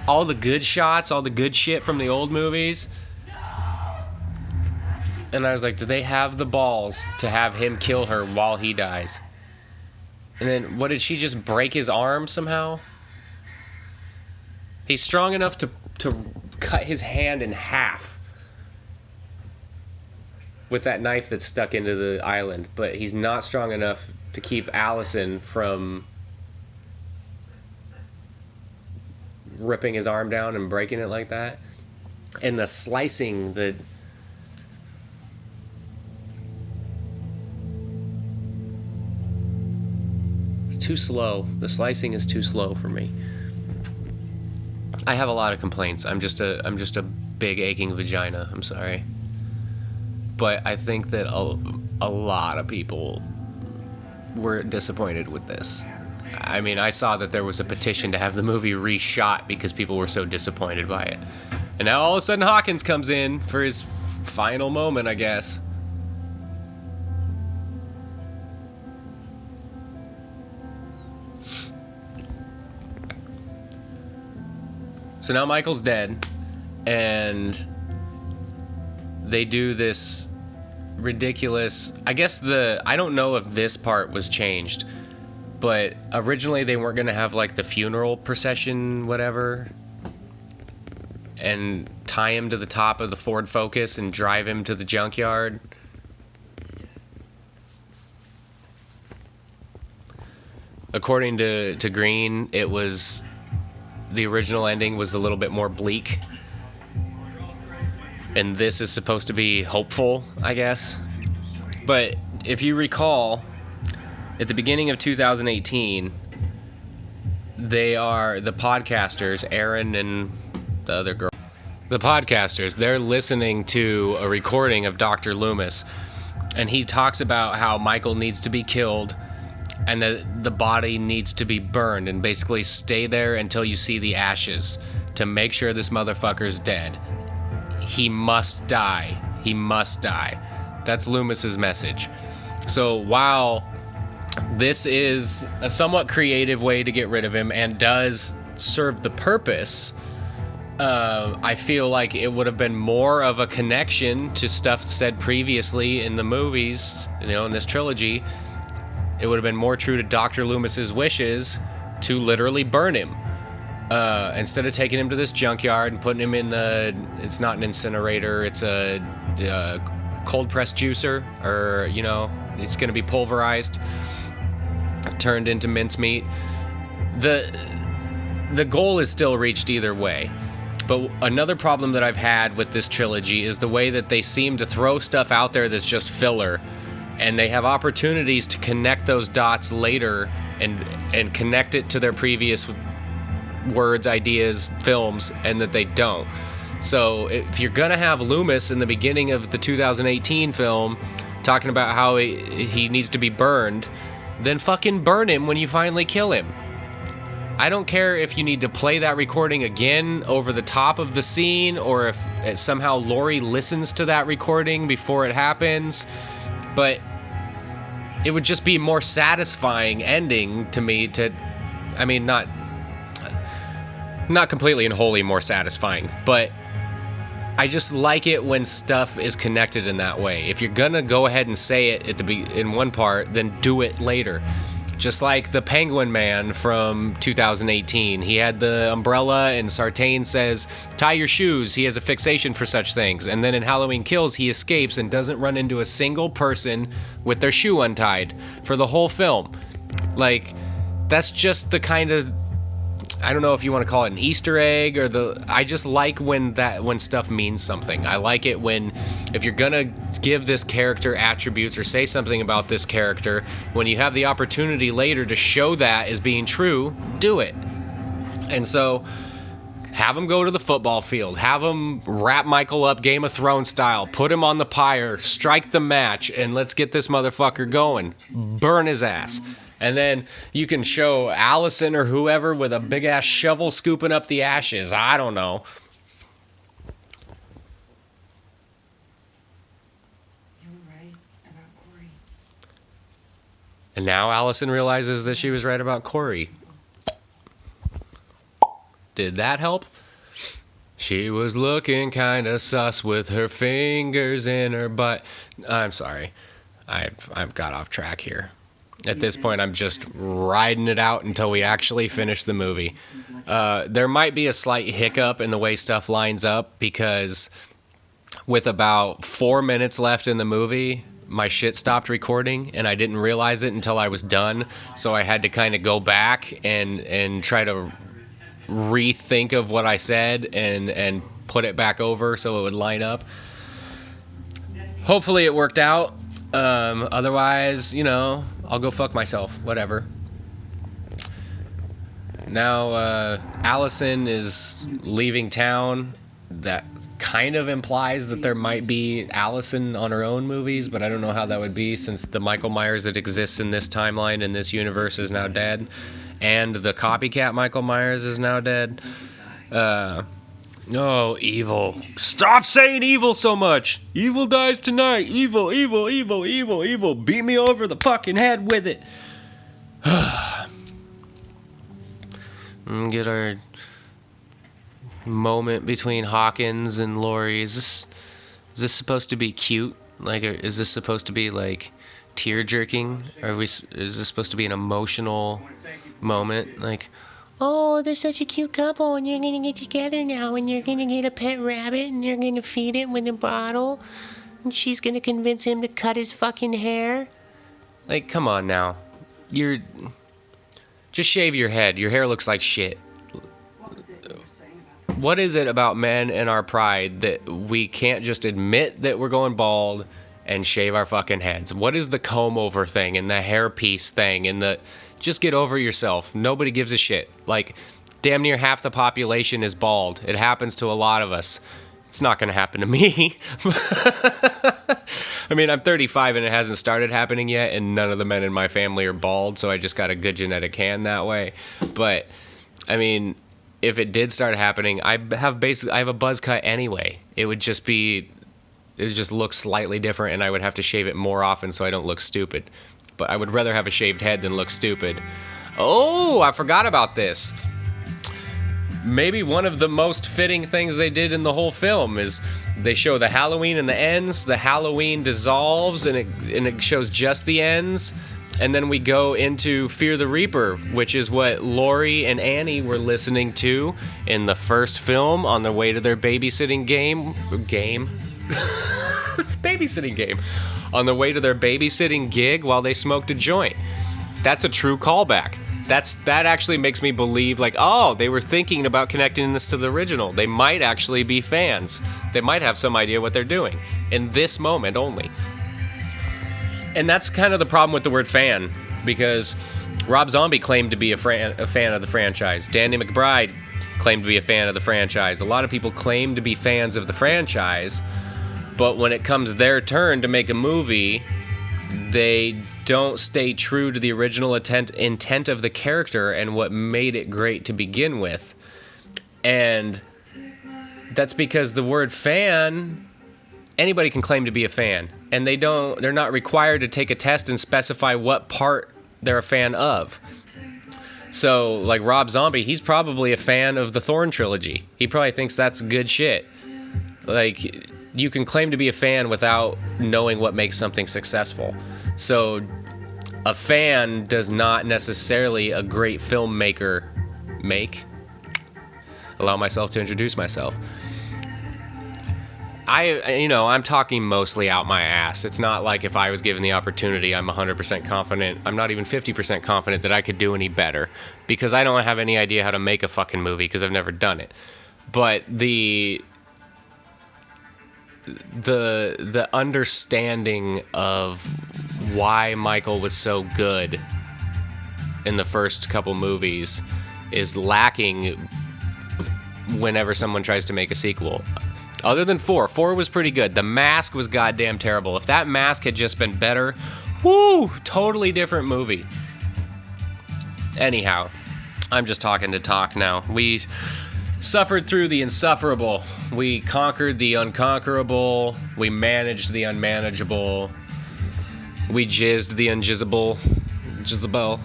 all the good shots, all the good shit from the old movies. And I was like, do they have the balls to have him kill her while he dies? And then, what, did she just break his arm somehow? He's strong enough to cut his hand in half with that knife that's stuck into the island, but he's not strong enough to keep Allison from ripping his arm down and breaking it like that. And the slicing, too slow. The slicing is too slow for me. I have a lot of complaints. I'm just a big aching vagina. I'm sorry. But I think that a lot of people were disappointed with this. I mean, I saw that there was a petition to have the movie reshot because people were so disappointed by it. And now all of a sudden Hawkins comes in for his final moment, I guess. So now Michael's dead, and they do this ridiculous... I guess I don't know if this part was changed, but originally they weren't going to have, like, the funeral procession, whatever, and tie him to the top of the Ford Focus and drive him to the junkyard. According to Green, it was... the original ending was a little bit more bleak. And this is supposed to be hopeful, I guess. But if you recall, at the beginning of 2018, they are the podcasters, Aaron and the other girl. The podcasters, they're listening to a recording of Dr. Loomis. And he talks about how Michael needs to be killed and the body needs to be burned and basically stay there until you see the ashes to make sure this motherfucker's dead. He must die. He must die. That's Loomis's message. So while this is a somewhat creative way to get rid of him and does serve the purpose, I feel like it would have been more of a connection to stuff said previously in the movies, in this trilogy. It would have been more true to Dr. Loomis's wishes to literally burn him. Instead of taking him to this junkyard and putting him in it's not an incinerator, it's a cold pressed juicer, or, it's going to be pulverized, turned into mincemeat. The goal is still reached either way. But another problem that I've had with this trilogy is the way that they seem to throw stuff out there that's just filler. And they have opportunities to connect those dots later and connect it to their previous words, ideas, films, and that they don't. So if you're going to have Loomis in the beginning of the 2018 film talking about how he needs to be burned, then fucking burn him when you finally kill him. I don't care if you need to play that recording again over the top of the scene, or if somehow Laurie listens to that recording before it happens. But it would just be a more satisfying ending to me not completely and wholly more satisfying, but I just like it when stuff is connected in that way. If you're gonna go ahead and say it in one part, then do it later. Just like the Penguin Man from 2018. He had the umbrella and Sartain says, tie your shoes. He has a fixation for such things. And then in Halloween Kills, he escapes and doesn't run into a single person with their shoe untied for the whole film. Like, that's just the kind of, I don't know if you want to call it an Easter egg I just like when stuff means something. I like it when, if you're gonna give this character attributes or say something about this character, when you have the opportunity later to show that as being true, do it. And so, have him go to the football field, have him wrap Michael up Game of Thrones style, put him on the pyre, strike the match, and let's get this motherfucker going. Burn his ass. And then you can show Allison or whoever with a big-ass shovel scooping up the ashes. I don't know. You were right about Corey. And now Allison realizes that she was right about Corey. Did that help? She was looking kind of sus with her fingers in her butt. I'm sorry. I've got off track here. At this point, I'm just riding it out until we actually finish the movie. There might be a slight hiccup in the way stuff lines up because with about 4 minutes left in the movie, my shit stopped recording and I didn't realize it until I was done. So I had to kind of go back and try to rethink of what I said and put it back over so it would line up. Hopefully it worked out. Otherwise, you know, I'll go fuck myself. Whatever. Now, Allison is leaving town. That kind of implies that there might be Allison on her own movies, but I don't know how that would be since the Michael Myers that exists in this timeline in this universe is now dead. And the copycat Michael Myers is now dead. Oh, evil. Stop saying evil so much. Evil dies tonight. Evil, evil, evil, evil, evil. Beat me over the fucking head with it. Get our moment between Hawkins and Laurie. Is this supposed to be cute? Like, is this supposed to be like tear jerking? Is this supposed to be an emotional moment? Like, oh, they're such a cute couple, and you're gonna get together now, and you're gonna get a pet rabbit, and you're gonna feed it with a bottle, and she's gonna convince him to cut his fucking hair. Like, come on now. Just shave your head. Your hair looks like shit. What was it you were saying about What is it about men and our pride that we can't just admit that we're going bald and shave our fucking heads? What is the comb over thing and the hairpiece thing and the... Just get over yourself. Nobody gives a shit. Like, damn near half the population is bald. It happens to a lot of us. It's not going to happen to me. I mean, I'm 35 and it hasn't started happening yet, and none of the men in my family are bald, so I just got a good genetic hand that way. But, I mean, if it did start happening, I have a buzz cut anyway. It would just look slightly different, and I would have to shave it more often so I don't look stupid. But I would rather have a shaved head than look stupid. Oh, I forgot about this. Maybe one of the most fitting things they did in the whole film is they show the Halloween and the ends. The Halloween dissolves and it shows just the ends. And then we go into Fear the Reaper, which is what Laurie and Annie were listening to in the first film on their way to their babysitting game. It's a babysitting game. On their way to their babysitting gig while they smoked a joint. That's a true callback. That actually makes me believe, like, oh, they were thinking about connecting this to the original. They might actually be fans. They might have some idea what they're doing in this moment only. And that's kind of the problem with the word fan, because Rob Zombie claimed to be a fan of the franchise. Danny McBride claimed to be a fan of the franchise. A lot of people claim to be fans of the franchise, but when it comes their turn to make a movie, they don't stay true to the original intent of the character and what made it great to begin with. And that's because the word fan, anybody can claim to be a fan, and they're not required to take a test and specify what part they're a fan of. So, like Rob Zombie, he's probably a fan of the Thorn trilogy. He probably thinks that's good shit. Like, you can claim to be a fan without knowing what makes something successful. So a fan does not necessarily a great filmmaker make. Allow myself to introduce myself. I'm talking mostly out my ass. It's not like if I was given the opportunity, I'm 100% confident. I'm not even 50% confident that I could do any better, because I don't have any idea how to make a fucking movie because I've never done it. But the understanding of why Michael was so good in the first couple movies is lacking whenever someone tries to make a sequel. Other than 4 was pretty good. The Mask was goddamn terrible. If that Mask had just been better, woo, totally different movie. Anyhow, I'm just talking to talk now. We suffered through the insufferable. We conquered the unconquerable. We managed the unmanageable. We jizzed the unjizzable. Jizzable.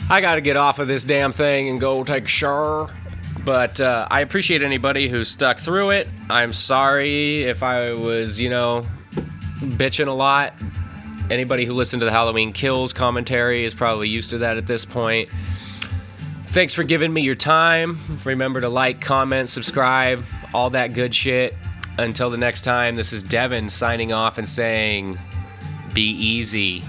I gotta get off of this damn thing and go take a shower. But I appreciate anybody who stuck through it. I'm sorry if I was, bitching a lot. Anybody who listened to the Halloween Kills commentary is probably used to that at this point. Thanks for giving me your time. Remember to like, comment, subscribe, all that good shit. Until the next time, this is Devin signing off and saying, be easy.